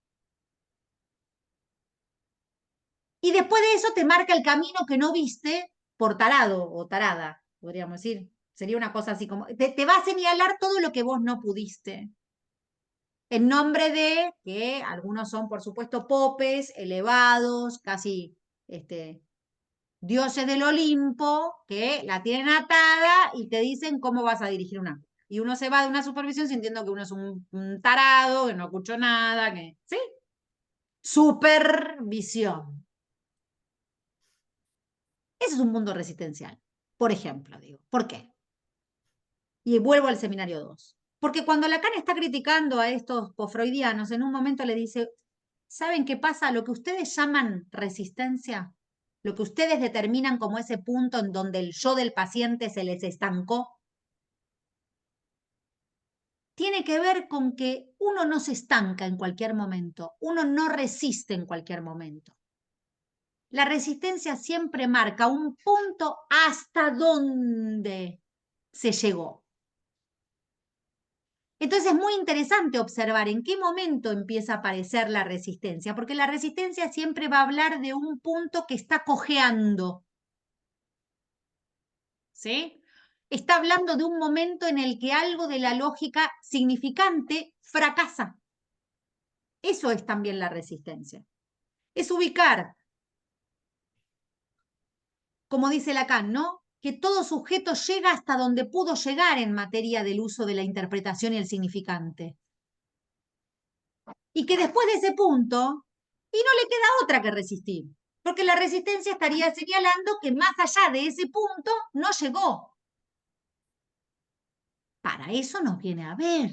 Y después de eso te marca el camino que no viste por tarado o tarada, podríamos decir. Sería una cosa así como, te va a señalar todo lo que vos no pudiste. en nombre de que algunos son, por supuesto, popes, elevados, casi dioses del Olimpo, que la tienen atada y te dicen cómo vas a dirigir una. Y uno se va de una supervisión sintiendo que uno es un tarado, que no escuchó nada, que. ¿Sí? Supervisión. Ese es un mundo resistencial, por ejemplo, digo. ¿Por qué? Y vuelvo al seminario 2. Porque cuando Lacan está criticando a estos posfreudianos, en un momento le dice, ¿saben qué pasa? Lo que ustedes llaman resistencia, lo que ustedes determinan como ese punto en donde el yo del paciente se les estancó, tiene que ver con que uno no se estanca en cualquier momento, uno no resiste en cualquier momento. La resistencia siempre marca un punto hasta donde se llegó. Entonces es muy interesante observar en qué momento empieza a aparecer la resistencia, porque la resistencia siempre va a hablar de un punto que está cojeando. ¿Sí? Está hablando de un momento en el que algo de la lógica significante fracasa. Eso es también la resistencia. Es ubicar, como dice Lacan, ¿no? Que todo sujeto llega hasta donde pudo llegar en materia del uso de la interpretación y el significante. Y que después de ese punto, y no le queda otra que resistir, porque la resistencia estaría señalando que más allá de ese punto no llegó. Para eso nos viene a ver.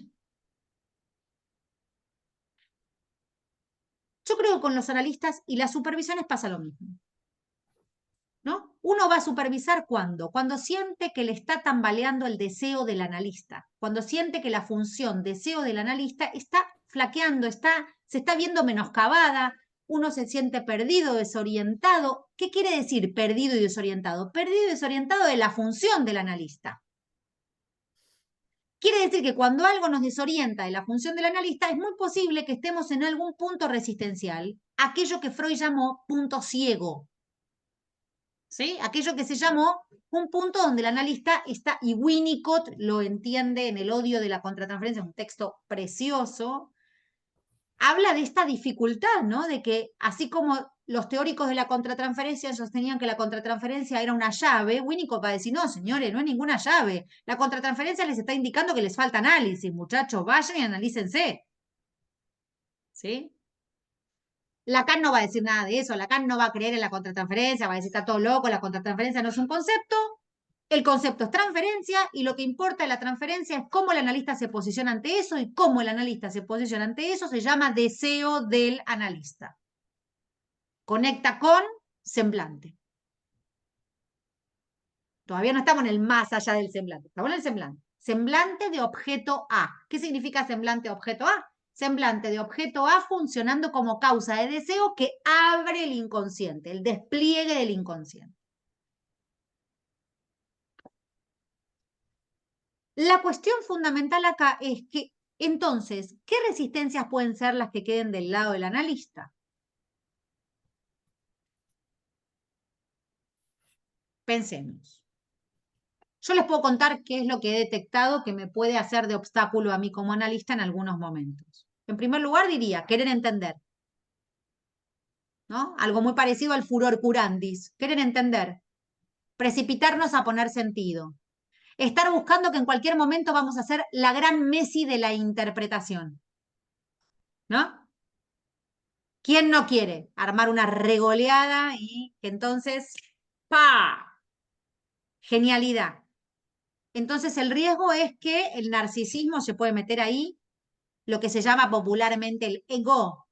Yo creo que con los analistas y las supervisiones pasa lo mismo. ¿No? Uno va a supervisar cuando siente que le está tambaleando el deseo del analista, cuando siente que la función deseo del analista está flaqueando, se está viendo menoscabada, uno se siente perdido, desorientado. ¿Qué quiere decir perdido y desorientado? Perdido y desorientado de la función del analista. Quiere decir que cuando algo nos desorienta de la función del analista, es muy posible que estemos en algún punto resistencial, aquello que Freud llamó punto ciego. ¿Sí? Aquello que se llamó un punto donde el analista está, y Winnicott lo entiende en El odio de la contratransferencia, un texto precioso, habla de esta dificultad, ¿no? De que así como los teóricos de la contratransferencia sostenían que la contratransferencia era una llave, Winnicott va a decir, no, señores, no es ninguna llave. La contratransferencia les está indicando que les falta análisis, muchachos, vayan y analícense. ¿Sí? Lacan no va a decir nada de eso, Lacan no va a creer en la contratransferencia, va a decir está todo loco, la contratransferencia no es un concepto, el concepto es transferencia y lo que importa de la transferencia es cómo el analista se posiciona ante eso y cómo el analista se posiciona ante eso se llama deseo del analista. Conecta con semblante. Todavía no estamos en el más allá del semblante, estamos en el semblante. Semblante de objeto A. ¿Qué significa semblante de objeto A? Semblante de objeto A funcionando como causa de deseo que abre el inconsciente, el despliegue del inconsciente. La cuestión fundamental acá es que, entonces, ¿qué resistencias pueden ser las que queden del lado del analista? Pensemos. Yo les puedo contar qué es lo que he detectado que me puede hacer de obstáculo a mí como analista en algunos momentos. En primer lugar, diría, querer entender. ¿No? Algo muy parecido al furor curandis. Querer entender. Precipitarnos a poner sentido. Estar buscando que en cualquier momento vamos a ser la gran Messi de la interpretación. ¿No? ¿Quién no quiere armar una regoleada y que entonces, ¡pa! Genialidad. Entonces el riesgo es que el narcisismo se puede meter ahí, lo que se llama popularmente el ego,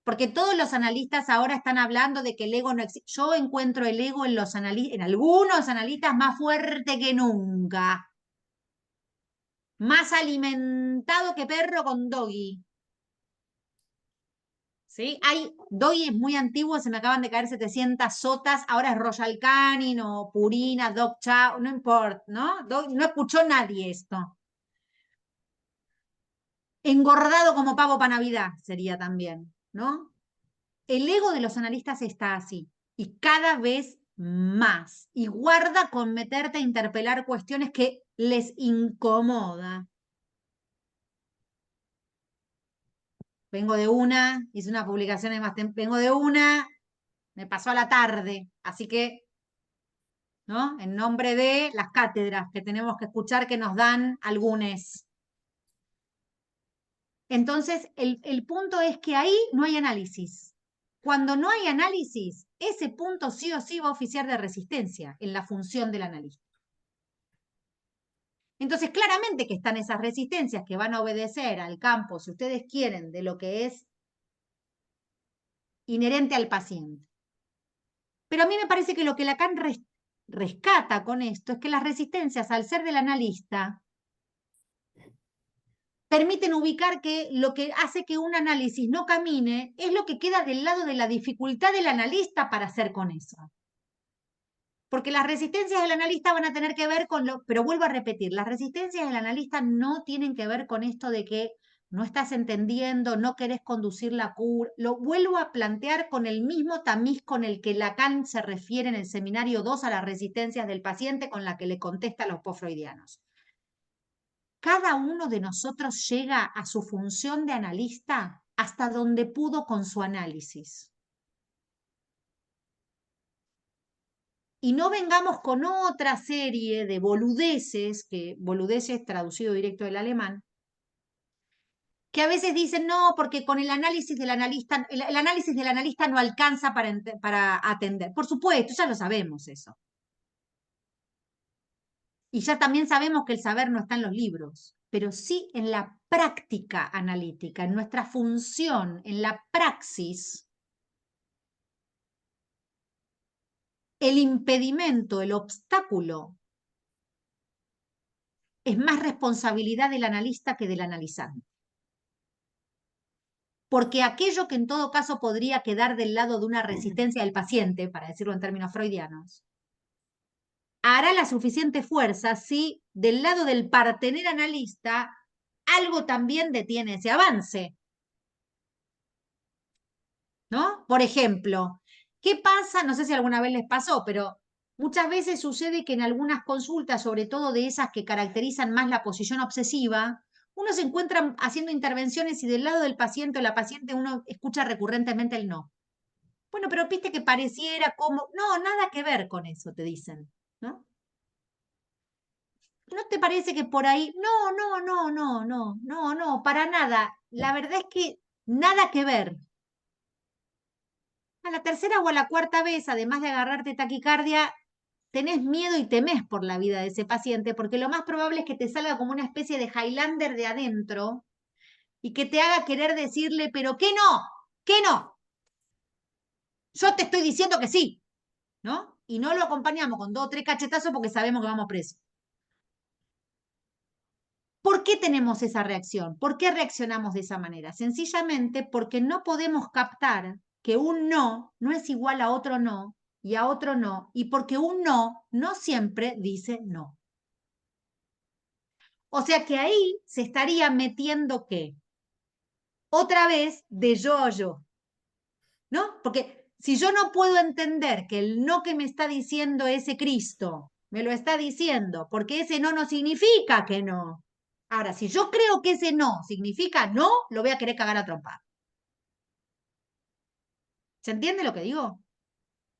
porque todos los analistas ahora están hablando de que el ego no existe. Yo encuentro el ego en algunos analistas más fuerte que nunca, más alimentado que perro con doggy. ¿Sí? Doggy es muy antiguo, se me acaban de caer 700 sotas, ahora es Royal Canin o Purina, Dog Chow, no importa, ¿no? No escuchó nadie esto. Engordado como pavo para Navidad sería también, ¿no? El ego de los analistas está así, y cada vez más. Y guarda con meterte a interpelar cuestiones que les incomoda. vengo de una, hice una publicación más vengo de una, me pasó a la tarde, así que, ¿no? En nombre de las cátedras que tenemos que escuchar que nos dan algunos. Entonces, el punto es que ahí no hay análisis. Cuando no hay análisis, ese punto sí o sí va a oficiar de resistencia en la función del analista. Entonces, claramente que están esas resistencias que van a obedecer al campo, si ustedes quieren, de lo que es inherente al paciente. Pero a mí me parece que lo que Lacan rescata con esto es que las resistencias, al ser del analista, permiten ubicar que lo que hace que un análisis no camine es lo que queda del lado de la dificultad del analista para hacer con eso. Porque las resistencias del analista van a tener que ver con lo, pero vuelvo a repetir, las resistencias del analista no tienen que ver con esto de que no estás entendiendo, no querés conducir la cura. Lo vuelvo a plantear con el mismo tamiz con el que Lacan se refiere en el seminario 2 a las resistencias del paciente, con la que le contesta a los postfreudianos. Cada uno de nosotros llega a su función de analista hasta donde pudo con su análisis. Y no vengamos con otra serie de boludeces, que boludeces traducido directo del alemán, que a veces dicen, no, porque con el análisis del analista, el análisis del analista no alcanza para atender. Por supuesto, ya lo sabemos eso. Y ya también sabemos que el saber no está en los libros, pero sí en la práctica analítica, en nuestra función, en la praxis. El impedimento, el obstáculo, es más responsabilidad del analista que del analizante. Porque aquello que en todo caso podría quedar del lado de una resistencia del paciente, para decirlo en términos freudianos, hará la suficiente fuerza si del lado del partener analista algo también detiene ese avance. ¿No? Por ejemplo, ¿qué pasa? No sé si alguna vez les pasó, pero muchas veces sucede que en algunas consultas, sobre todo de esas que caracterizan más la posición obsesiva, uno se encuentra haciendo intervenciones y del lado del paciente o la paciente uno escucha recurrentemente el no. Bueno, pero viste que pareciera como, no, nada que ver con eso, te dicen, ¿no? ¿No te parece que por ahí, no, para nada? La verdad es que nada que ver. A la tercera o a la cuarta vez, además de agarrarte taquicardia, tenés miedo y temés por la vida de ese paciente, porque lo más probable es que te salga como una especie de Highlander de adentro y que te haga querer decirle, pero ¿qué no? ¿Qué no? Yo te estoy diciendo que sí, ¿no? Y no lo acompañamos con 2 o 3 cachetazos porque sabemos que vamos presos. ¿Por qué tenemos esa reacción? ¿Por qué reaccionamos de esa manera? Sencillamente porque no podemos captar que un no es igual a otro no y a otro no, y porque un no siempre dice no. O sea que ahí se estaría metiendo ¿qué? Otra vez de yo a yo, ¿no? Porque si yo no puedo entender que el no que me está diciendo ese Cristo, me lo está diciendo, porque ese no significa que no. Ahora, si yo creo que ese no significa no, lo voy a querer cagar a trompar. ¿Se entiende lo que digo?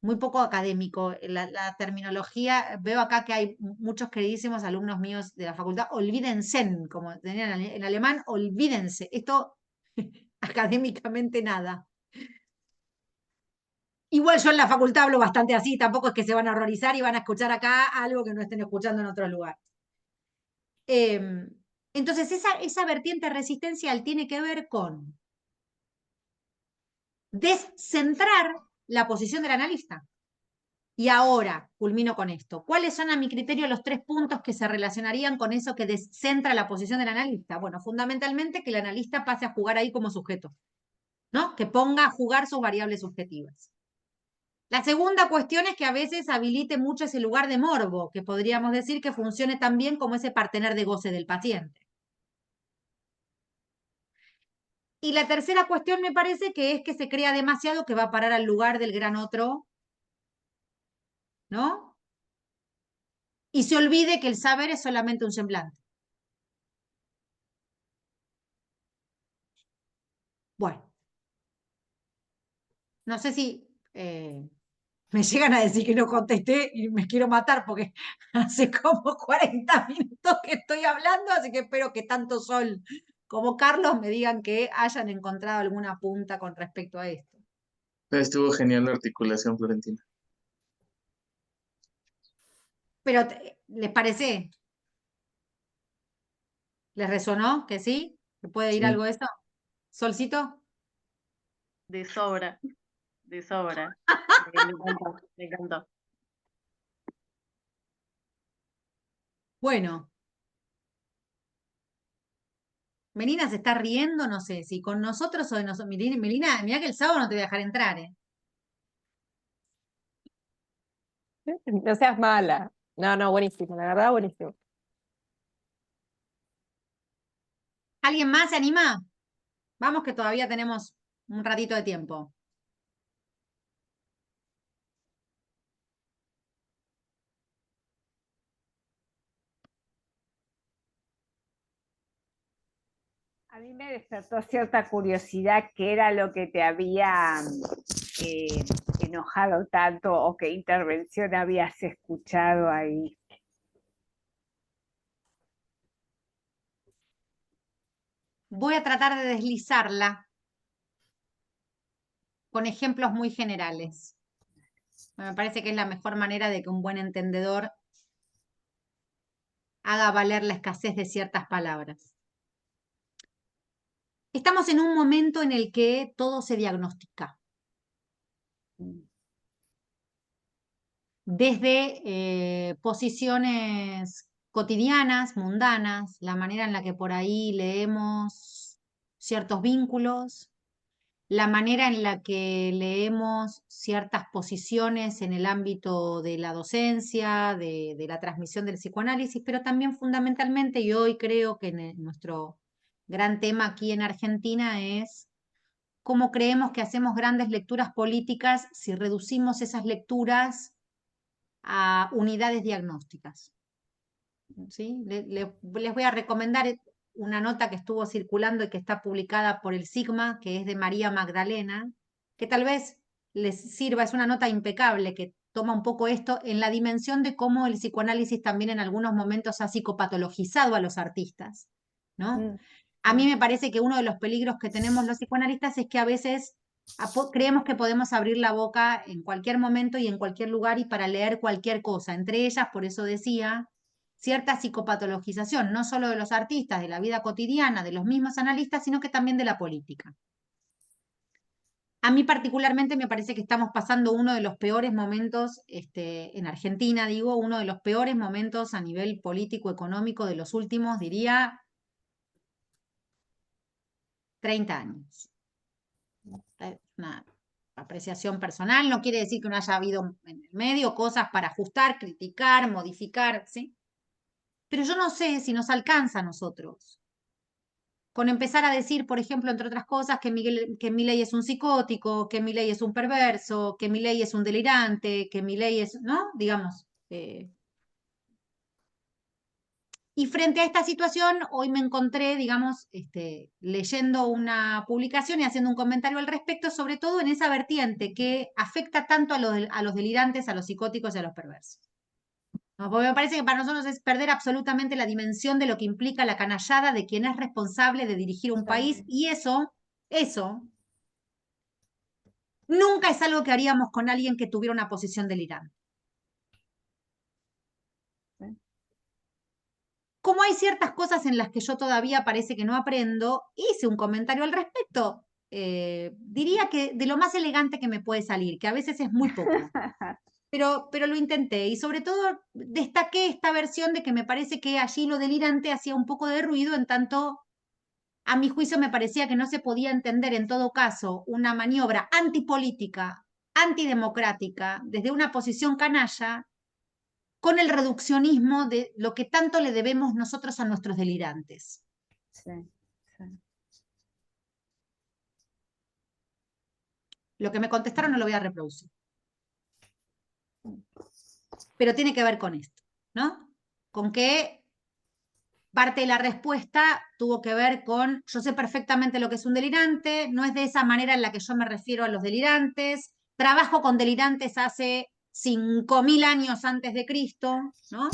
Muy poco académico. La terminología, veo acá que hay muchos queridísimos alumnos míos de la facultad, olvídense, como tenían en alemán, olvídense. Esto académicamente nada. Igual yo en la facultad hablo bastante así, tampoco es que se van a horrorizar y van a escuchar acá algo que no estén escuchando en otro lugar. Entonces, esa vertiente resistencial tiene que ver con descentrar la posición del analista. Y ahora, culmino con esto. ¿Cuáles son a mi criterio los 3 puntos que se relacionarían con eso que descentra la posición del analista? Bueno, fundamentalmente que el analista pase a jugar ahí como sujeto, ¿no? Que ponga a jugar sus variables subjetivas. La segunda cuestión es que a veces habilite mucho ese lugar de morbo, que podríamos decir que funcione también como ese partener de goce del paciente. Y la tercera cuestión me parece que es que se crea demasiado que va a parar al lugar del gran otro, ¿no? Y se olvide que el saber es solamente un semblante. Bueno, no sé si me llegan a decir que no contesté y me quiero matar porque hace como 40 minutos que estoy hablando, así que espero que tanto Sol como Carlos me digan que hayan encontrado alguna punta con respecto a esto. Estuvo genial la articulación, Florentina. Pero, ¿les parece? ¿Les resonó que sí? ¿Que puede ir Sí. algo de eso? ¿Solcito? De sobra, de sobra. Me encantó, me encantó. Bueno, Melina se está riendo, no sé si con nosotros o de nosotros. Melina, mira que el sábado no te voy a dejar entrar, ¿eh? No seas mala. No, no, buenísimo, la verdad, buenísimo. ¿Alguien más se anima? Vamos que todavía tenemos un ratito de tiempo. A mí me despertó cierta curiosidad qué era lo que te había eh, enojado tanto o qué intervención habías escuchado ahí. Voy a tratar de deslizarla con ejemplos muy generales. Me parece que es la mejor manera de que un buen entendedor haga valer la escasez de ciertas palabras. Estamos en un momento en el que todo se diagnostica. Desde posiciones cotidianas, mundanas, la manera en la que por ahí leemos ciertos vínculos, la manera en la que leemos ciertas posiciones en el ámbito de la docencia, de la transmisión del psicoanálisis, pero también fundamentalmente, y hoy creo que nuestro gran tema aquí en Argentina es cómo creemos que hacemos grandes lecturas políticas si reducimos esas lecturas a unidades diagnósticas. ¿Sí? Les voy a recomendar una nota que estuvo circulando y que está publicada por el Sigma, que es de María Magdalena, que tal vez les sirva, es una nota impecable que toma un poco esto en la dimensión de cómo el psicoanálisis también en algunos momentos ha psicopatologizado a los artistas, ¿no? A mí me parece que uno de los peligros que tenemos los psicoanalistas es que a veces creemos que podemos abrir la boca en cualquier momento y en cualquier lugar y para leer cualquier cosa, entre ellas, por eso decía, cierta psicopatologización, no solo de los artistas, de la vida cotidiana, de los mismos analistas, sino que también de la política. A mí particularmente me parece que estamos pasando uno de los peores momentos, en Argentina, digo, uno de los peores momentos a nivel político-económico de los últimos, diría, 30 años. Una apreciación personal, no quiere decir que no haya habido en el medio cosas para ajustar, criticar, modificar, ¿sí? Pero yo no sé si nos alcanza a nosotros con empezar a decir, por ejemplo, entre otras cosas, que Milei es un psicótico, que Milei es un perverso, que Milei es un delirante, que Milei es, ¿no? Digamos. Y frente a esta situación, hoy me encontré, digamos, leyendo una publicación y haciendo un comentario al respecto, sobre todo en esa vertiente que afecta tanto a los delirantes, a los psicóticos y a los perversos. ¿No? Porque me parece que para nosotros es perder absolutamente la dimensión de lo que implica la canallada de quien es responsable de dirigir un país, y eso nunca es algo que haríamos con alguien que tuviera una posición delirante. Como hay ciertas cosas en las que yo todavía parece que no aprendo, hice un comentario al respecto. Diría que de lo más elegante que me puede salir, que a veces es muy poco, pero lo intenté y sobre todo destaqué esta versión de que me parece que allí lo delirante hacía un poco de ruido, en tanto a mi juicio me parecía que no se podía entender en todo caso una maniobra antipolítica, antidemocrática, desde una posición canalla, con el reduccionismo de lo que tanto le debemos nosotros a nuestros delirantes. Sí, sí. Lo que me contestaron no lo voy a reproducir. Pero tiene que ver con esto, ¿no? Con que parte de la respuesta tuvo que ver con, yo sé perfectamente lo que es un delirante, no es de esa manera en la que yo me refiero a los delirantes, trabajo con delirantes hace 5.000 años antes de Cristo, ¿no?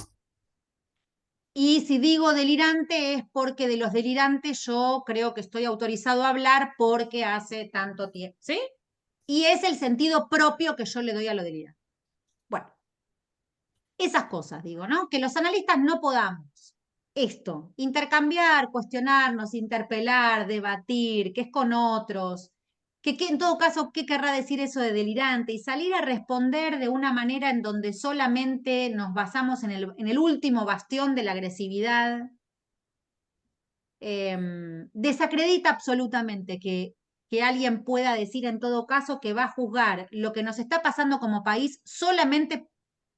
Y si digo delirante es porque de los delirantes yo creo que estoy autorizado a hablar porque hace tanto tiempo, ¿sí? Y es el sentido propio que yo le doy a lo delirante. Bueno, esas cosas digo, ¿no? Que los analistas no podamos esto, intercambiar, cuestionarnos, interpelar, debatir, qué es con otros, que en todo caso, ¿qué querrá decir eso de delirante? Y salir a responder de una manera en donde solamente nos basamos en el último bastión de la agresividad, desacredita absolutamente que alguien pueda decir en todo caso que va a juzgar lo que nos está pasando como país solamente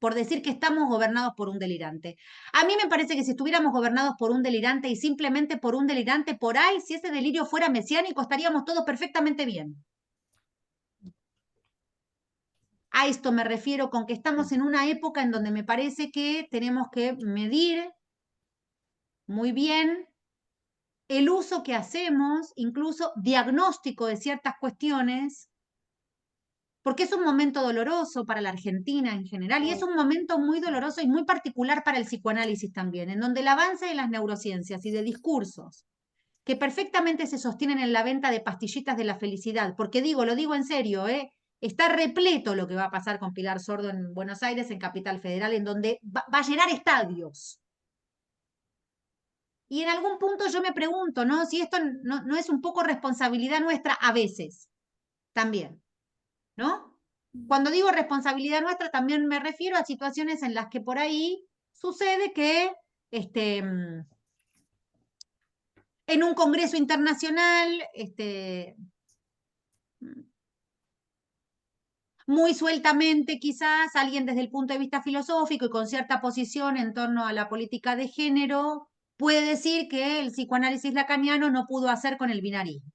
por decir que estamos gobernados por un delirante. A mí me parece que si estuviéramos gobernados por un delirante y simplemente por un delirante, por ahí, si ese delirio fuera mesiánico, estaríamos todos perfectamente bien. A esto me refiero con que estamos en una época en donde me parece que tenemos que medir muy bien el uso que hacemos, incluso diagnóstico de ciertas cuestiones, porque es un momento doloroso para la Argentina en general y es un momento muy doloroso y muy particular para el psicoanálisis también, en donde el avance de las neurociencias y de discursos que perfectamente se sostienen en la venta de pastillitas de la felicidad, porque lo digo en serio, está repleto lo que va a pasar con Pilar Sordo en Buenos Aires, en Capital Federal, en donde va a llenar estadios. Y en algún punto yo me pregunto, ¿no? Si esto no es un poco responsabilidad nuestra a veces, también, ¿no? Cuando digo responsabilidad nuestra, también me refiero a situaciones en las que por ahí sucede que en un congreso internacional, muy sueltamente quizás alguien desde el punto de vista filosófico y con cierta posición en torno a la política de género puede decir que el psicoanálisis lacaniano no pudo hacer con el binarismo.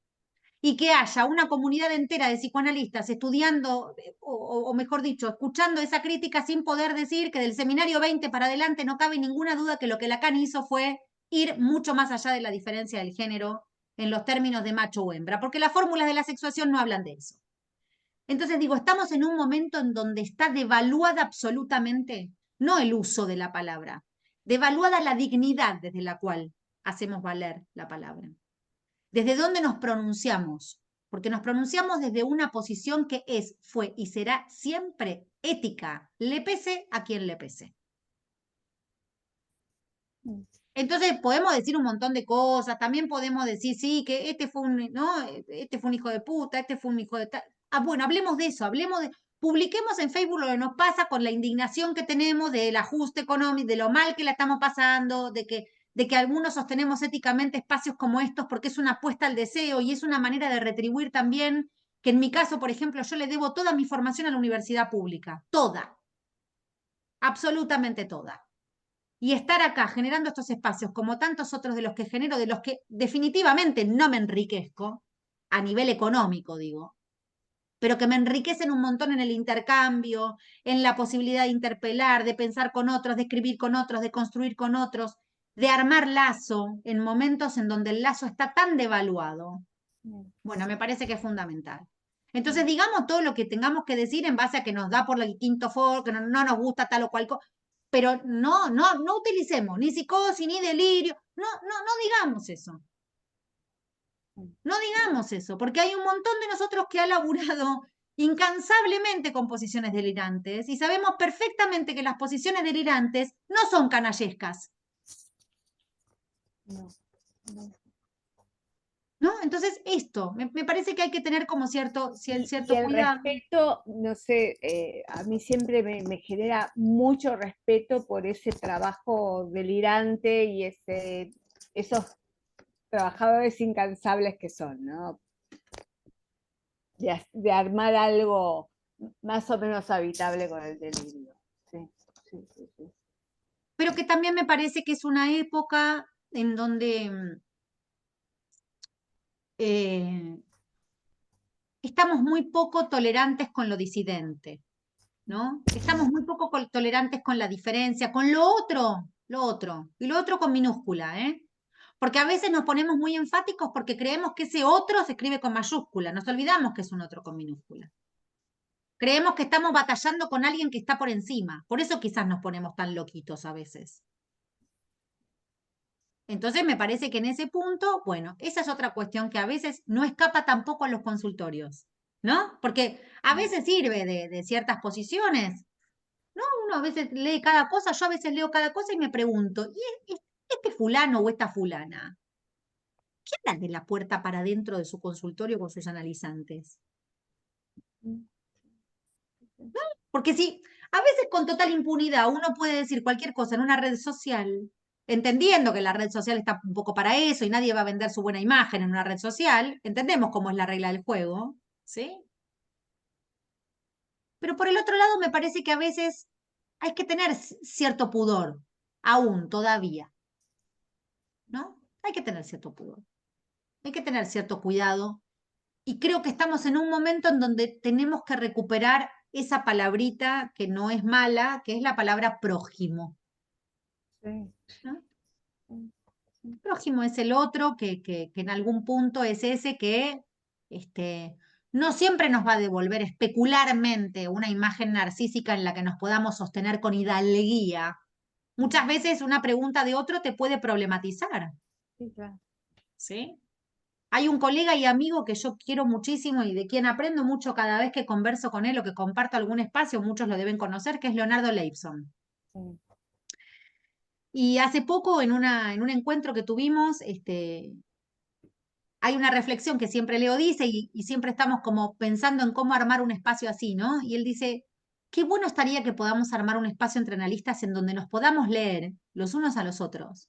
Y que haya una comunidad entera de psicoanalistas estudiando, o mejor dicho, escuchando esa crítica sin poder decir que del seminario 20 para adelante no cabe ninguna duda que lo que Lacan hizo fue ir mucho más allá de la diferencia del género en los términos de macho o hembra, porque las fórmulas de la sexuación no hablan de eso. Entonces estamos en un momento en donde está devaluada absolutamente, no el uso de la palabra, devaluada la dignidad desde la cual hacemos valer la palabra. ¿Desde dónde nos pronunciamos? Porque nos pronunciamos desde una posición que es, fue y será siempre ética, le pese a quien le pese. Entonces podemos decir un montón de cosas, también podemos decir, sí, que este fue un hijo de puta, este fue un hijo de tal. Bueno, hablemos de eso, publiquemos en Facebook lo que nos pasa con la indignación que tenemos del ajuste económico, de lo mal que la estamos pasando, de que algunos sostenemos éticamente espacios como estos porque es una apuesta al deseo y es una manera de retribuir también, que en mi caso, por ejemplo, yo le debo toda mi formación a la universidad pública, toda, absolutamente toda. Y estar acá generando estos espacios, como tantos otros de los que genero, de los que definitivamente no me enriquezco, a nivel económico, digo, pero que me enriquecen un montón en el intercambio, en la posibilidad de interpelar, de pensar con otros, de escribir con otros, de construir con otros, de armar lazo en momentos en donde el lazo está tan devaluado. Bueno, me parece que es fundamental. Entonces, digamos todo lo que tengamos que decir en base a que nos da por el quinto foro, que no nos gusta tal o cual cosa, pero no utilicemos ni psicosis, ni delirio, no digamos eso. No digamos eso, porque hay un montón de nosotros que ha laburado incansablemente con posiciones delirantes y sabemos perfectamente que las posiciones delirantes no son canallescas. ¿No? Entonces, esto, me parece que hay que tener como cierto y el cuidado. respeto, no sé, a mí siempre me genera mucho respeto por ese trabajo delirante y esos trabajadores incansables que son, ¿no? De armar algo más o menos habitable con el delirio. Sí. Pero que también me parece que es una época en donde estamos muy poco tolerantes con lo disidente, ¿no? Estamos muy poco tolerantes con la diferencia, con lo otro, y lo otro con minúscula, ¿eh? Porque a veces nos ponemos muy enfáticos porque creemos que ese otro se escribe con mayúscula, nos olvidamos que es un otro con minúscula. Creemos que estamos batallando con alguien que está por encima, por eso quizás nos ponemos tan loquitos a veces. Entonces me parece que en ese punto, bueno, esa es otra cuestión que a veces no escapa tampoco a los consultorios, ¿no? Porque a veces sirve de ciertas posiciones, ¿no? Uno a veces lee cada cosa, yo a veces leo cada cosa y me pregunto, ¿y este fulano o esta fulana? ¿Qué habla de la puerta para adentro de su consultorio con sus analizantes? Porque si a veces con total impunidad uno puede decir cualquier cosa en una red social, entendiendo que la red social está un poco para eso y nadie va a vender su buena imagen en una red social, entendemos cómo es la regla del juego, ¿sí? Pero por el otro lado me parece que a veces hay que tener cierto pudor, aún todavía, ¿no? Hay que tener cierto pudor, hay que tener cierto cuidado y creo que estamos en un momento en donde tenemos que recuperar esa palabrita que no es mala, que es la palabra prójimo. Sí, ¿No? sí, sí. Prójimo es el otro que en algún punto es ese que no siempre nos va a devolver especularmente una imagen narcísica en la que nos podamos sostener con hidalguía. Muchas veces una pregunta de otro te puede problematizar, Sí, claro. ¿sí? Hay un colega y amigo que yo quiero muchísimo y de quien aprendo mucho cada vez que converso con él o que comparto algún espacio, muchos lo deben conocer, que es Leonardo Leibson. Sí. Y hace poco, en un encuentro que tuvimos, hay una reflexión que siempre Leo dice y siempre estamos como pensando en cómo armar un espacio así, ¿no? Y él dice, qué bueno estaría que podamos armar un espacio entre analistas en donde nos podamos leer los unos a los otros,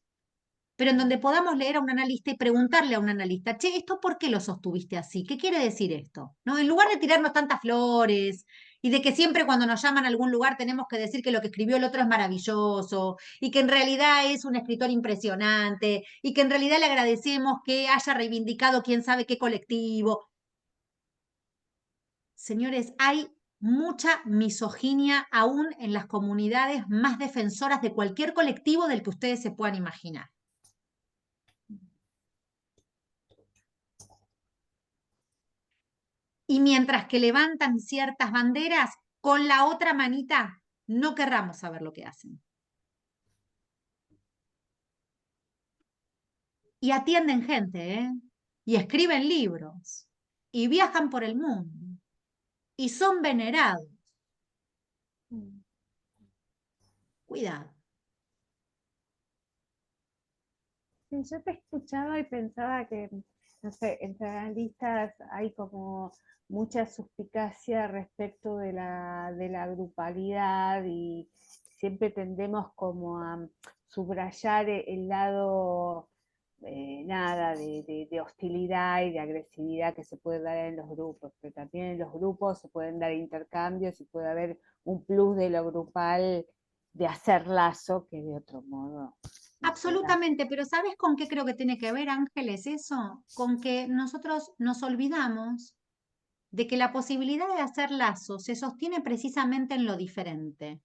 pero en donde podamos leer a un analista y preguntarle a un analista, che, ¿esto por qué lo sostuviste así? ¿Qué quiere decir esto? ¿No? En lugar de tirarnos tantas flores y de que siempre cuando nos llaman a algún lugar tenemos que decir que lo que escribió el otro es maravilloso y que en realidad es un escritor impresionante y que en realidad le agradecemos que haya reivindicado quién sabe qué colectivo. Señores, hay mucha misoginia aún en las comunidades más defensoras de cualquier colectivo del que ustedes se puedan imaginar. Y mientras que levantan ciertas banderas, con la otra manita no querramos saber lo que hacen. Y atienden gente, ¿eh? Y escriben libros, y viajan por el mundo, y son venerados. Cuidado. Sí, yo te escuchaba y pensaba que, no sé, entre analistas hay como mucha suspicacia respecto de la grupalidad y siempre tendemos como a subrayar el lado, nada, de hostilidad y de agresividad que se puede dar en los grupos, pero también en los grupos se pueden dar intercambios y puede haber un plus de lo grupal de hacer lazo que de otro modo. Absolutamente, pero ¿sabes con qué creo que tiene que ver, Ángeles, eso? Con que nosotros nos olvidamos de que la posibilidad de hacer lazos se sostiene precisamente en lo diferente,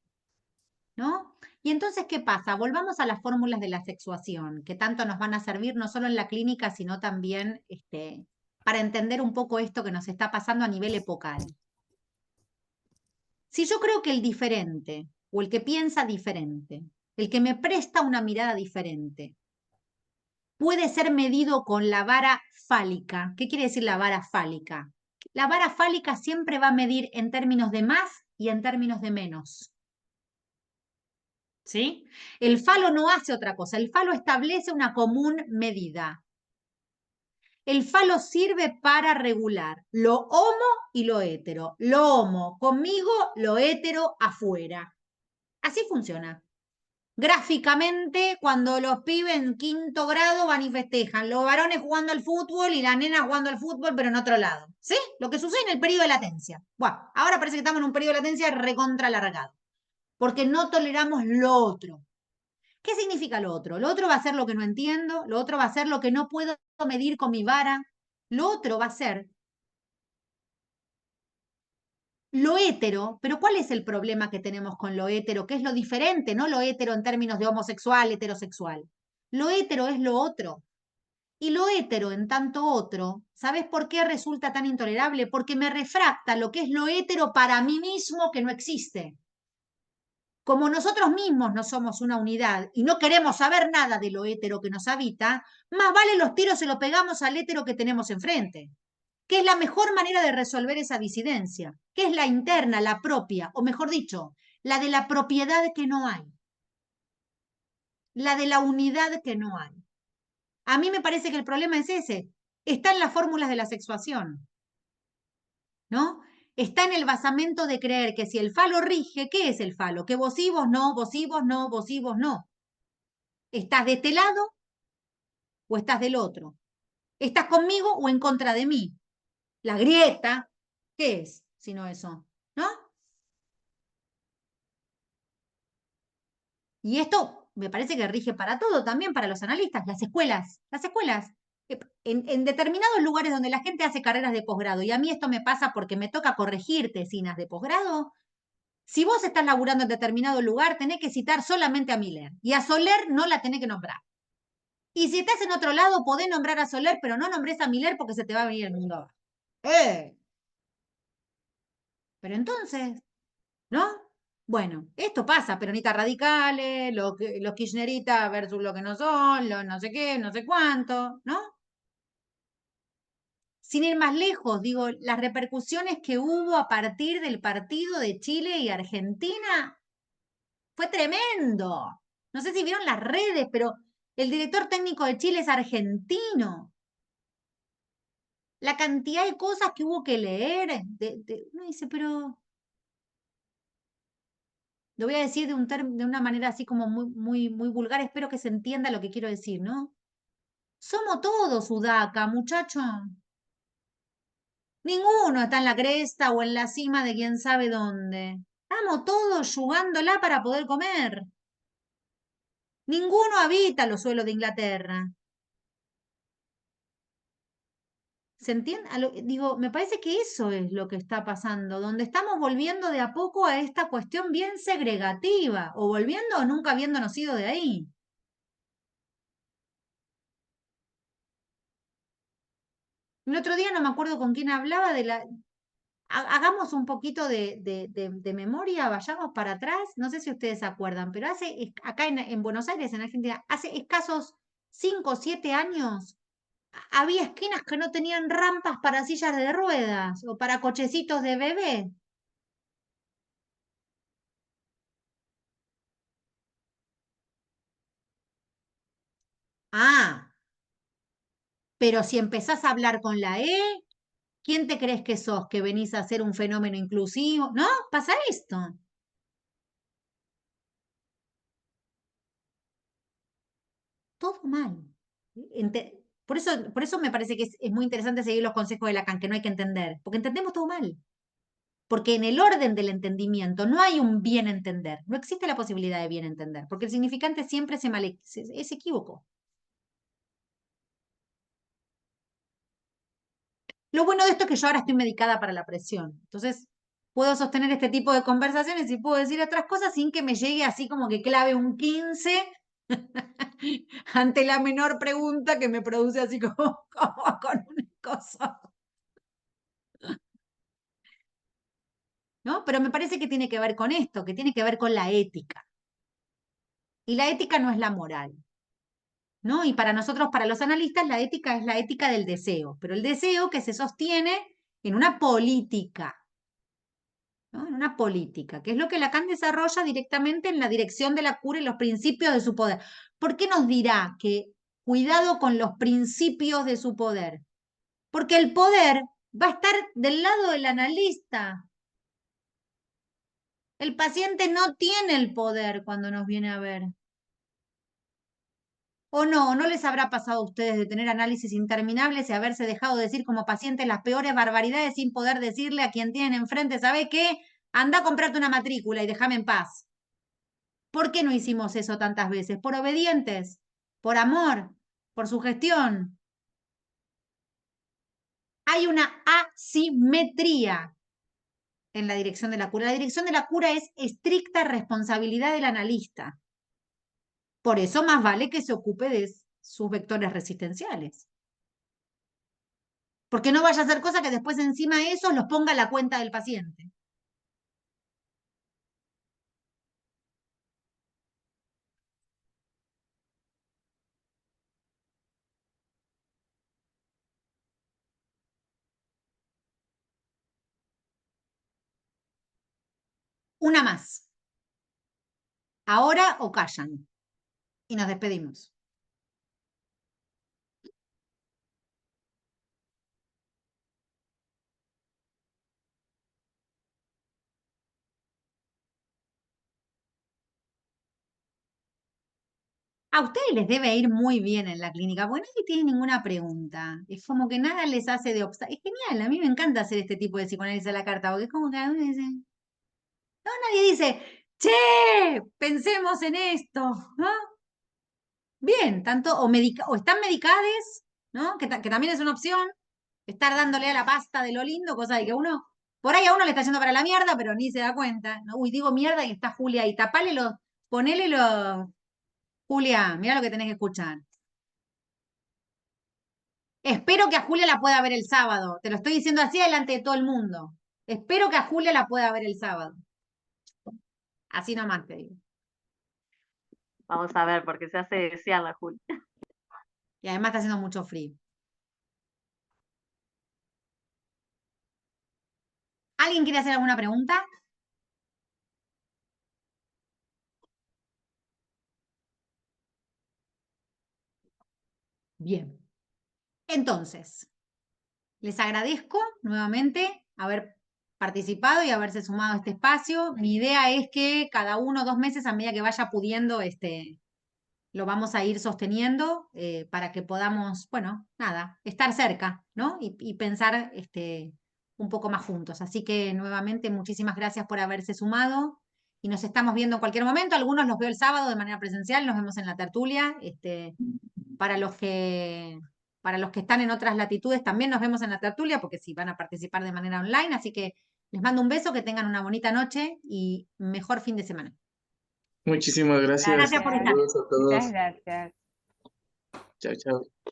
¿no? Y entonces, ¿qué pasa? Volvamos a las fórmulas de la sexuación, que tanto nos van a servir no solo en la clínica, sino también para entender un poco esto que nos está pasando a nivel epocal. Si yo creo que el diferente, o el que piensa diferente, el que me presta una mirada diferente, puede ser medido con la vara fálica. ¿Qué quiere decir la vara fálica? La vara fálica siempre va a medir en términos de más y en términos de menos. ¿Sí? El falo no hace otra cosa, el falo establece una común medida. El falo sirve para regular lo homo y lo hetero. Lo homo conmigo, lo hetero afuera. Así funciona. Gráficamente, cuando los pibes en quinto grado van y festejan, los varones jugando al fútbol y las nenas jugando al fútbol, pero en otro lado. ¿Sí? Lo que sucede en el periodo de latencia. Bueno, ahora parece que estamos en un periodo de latencia recontralargado, porque no toleramos lo otro. ¿Qué significa lo otro? Lo otro va a ser lo que no entiendo, lo otro va a ser lo que no puedo medir con mi vara, lo otro va a ser lo hétero, pero ¿cuál es el problema que tenemos con lo hétero? ¿Qué es lo diferente? No lo hétero en términos de homosexual, heterosexual. Lo hétero es lo otro. Y lo hétero en tanto otro, ¿sabes por qué resulta tan intolerable? Porque me refracta lo que es lo hétero para mí mismo que no existe. Como nosotros mismos no somos una unidad y no queremos saber nada de lo hétero que nos habita, más vale los tiros se lo pegamos al hétero que tenemos enfrente. ¿Qué es la mejor manera de resolver esa disidencia? ¿Qué es la interna, la propia? O mejor dicho, la de la propiedad que no hay. La de la unidad que no hay. A mí me parece que el problema es ese. Está en las fórmulas de la sexuación, ¿no? Está en el basamento de creer que si el falo rige, ¿qué es el falo? Que vos sí, vos no, vos sí, vos no, vos sí, vos no. ¿Estás de este lado o estás del otro? ¿Estás conmigo o en contra de mí? La grieta, ¿qué es sino eso? ¿No? Y esto me parece que rige para todo, también para los analistas, las escuelas. Las escuelas. En determinados lugares donde la gente hace carreras de posgrado, y a mí esto me pasa porque me toca corregir tesinas de posgrado, si vos estás laburando en determinado lugar, tenés que citar solamente a Miller. Y a Soler no la tenés que nombrar. Y si estás en otro lado, podés nombrar a Soler, pero no nombres a Miller porque se te va a venir el mundo abajo. Pero entonces, ¿no? Bueno, esto pasa, peronistas radicales, los kirchneristas versus lo que no son, los no sé qué, no sé cuánto, ¿no? Sin ir más lejos, digo, las repercusiones que hubo a partir del partido de Chile y Argentina fue tremendo. No sé si vieron las redes, pero el director técnico de Chile es argentino. La cantidad de cosas que hubo que leer, uno dice, pero lo voy a decir de una manera así como muy vulgar, espero que se entienda lo que quiero decir, ¿no? Somos todos sudaca, muchacho. Ninguno está en la cresta o en la cima de quién sabe dónde. Estamos todos jugándola para poder comer. Ninguno habita los suelos de Inglaterra. ¿Se entiende? Digo, me parece que eso es lo que está pasando, donde estamos volviendo de a poco a esta cuestión bien segregativa, o volviendo o nunca habiéndonos ido de ahí. El otro día no me acuerdo con quién hablaba de la... Hagamos un poquito de memoria, vayamos para atrás, no sé si ustedes se acuerdan, pero acá en Buenos Aires, en Argentina, hace escasos 5 o 7 años, había esquinas que no tenían rampas para sillas de ruedas o para cochecitos de bebé. Ah, pero si empezás a hablar con la E, ¿quién te crees que sos? ¿Que venís a ser un fenómeno inclusivo? ¿No? Pasa esto. Todo mal. Por eso me parece que es muy interesante seguir los consejos de Lacan, que no hay que entender, porque entendemos todo mal. Porque en el orden del entendimiento no hay un bien entender, no existe la posibilidad de bien entender, porque el significante siempre es equívoco. Lo bueno de esto es que yo ahora estoy medicada para la presión, entonces puedo sostener este tipo de conversaciones y puedo decir otras cosas sin que me llegue así como que clave un 15 ante la menor pregunta que me produce así como con una cosa. ¿No? Pero me parece que tiene que ver con esto, que tiene que ver con la ética. Y la ética no es la moral, ¿no? Y para nosotros, para los analistas, la ética es la ética del deseo, pero el deseo que se sostiene en una política, ¿no? En una política, que es lo que Lacan desarrolla directamente en la dirección de la cura y los principios de su poder. ¿Por qué nos dirá que cuidado con los principios de su poder? Porque el poder va a estar del lado del analista. El paciente no tiene el poder cuando nos viene a ver. ¿O no les habrá pasado a ustedes de tener análisis interminables y haberse dejado decir como pacientes las peores barbaridades sin poder decirle a quien tienen enfrente, ¿sabe qué? Anda a comprarte una matrícula y déjame en paz? ¿Por qué no hicimos eso tantas veces? ¿Por obedientes? ¿Por amor? ¿Por sugestión? Hay una asimetría en la dirección de la cura. La dirección de la cura es estricta responsabilidad del analista. Por eso más vale que se ocupe de sus vectores resistenciales. Porque no vaya a hacer cosas que después encima de eso los ponga a la cuenta del paciente. Una más. Ahora o callan. Y nos despedimos. A ustedes les debe ir muy bien en la clínica, porque nadie tiene ninguna pregunta. Es como que nada les hace de obstáculo. Es genial, a mí me encanta hacer este tipo de psicoanálisis a la carta, porque es como que a uno dice, no, nadie dice, che, pensemos en esto, ¿no? Bien, tanto, o están medicades, ¿no? Que también es una opción, estar dándole a la pasta de lo lindo, cosa de que uno, por ahí a uno le está yendo para la mierda, pero ni se da cuenta, ¿no? Uy, digo mierda y está Julia ahí, tapale los, ponele los, Julia, mira lo que tenés que escuchar. Espero que a Julia la pueda ver el sábado. Te lo estoy diciendo así delante de todo el mundo. Espero que a Julia la pueda ver el sábado. Así nomás te digo. Vamos a ver, porque se hace desear la Juli. Y además está haciendo mucho frío. ¿Alguien quiere hacer alguna pregunta? Bien. Entonces, les agradezco nuevamente haber participado y haberse sumado a este espacio. Mi idea es que cada 1 o 2 meses, a medida que vaya pudiendo, lo vamos a ir sosteniendo para que podamos, bueno, nada, estar cerca, ¿no? Y pensar un poco más juntos. Así que nuevamente muchísimas gracias por haberse sumado y nos estamos viendo en cualquier momento. Algunos los veo el sábado de manera presencial, nos vemos en la tertulia. Para los que, para los que están en otras latitudes también nos vemos en la tertulia porque sí van a participar de manera online. Así que les mando un beso, que tengan una bonita noche y mejor fin de semana. Muchísimas gracias. Gracias por estar. Saludos a Muchas todos. gracias. Chao, chao.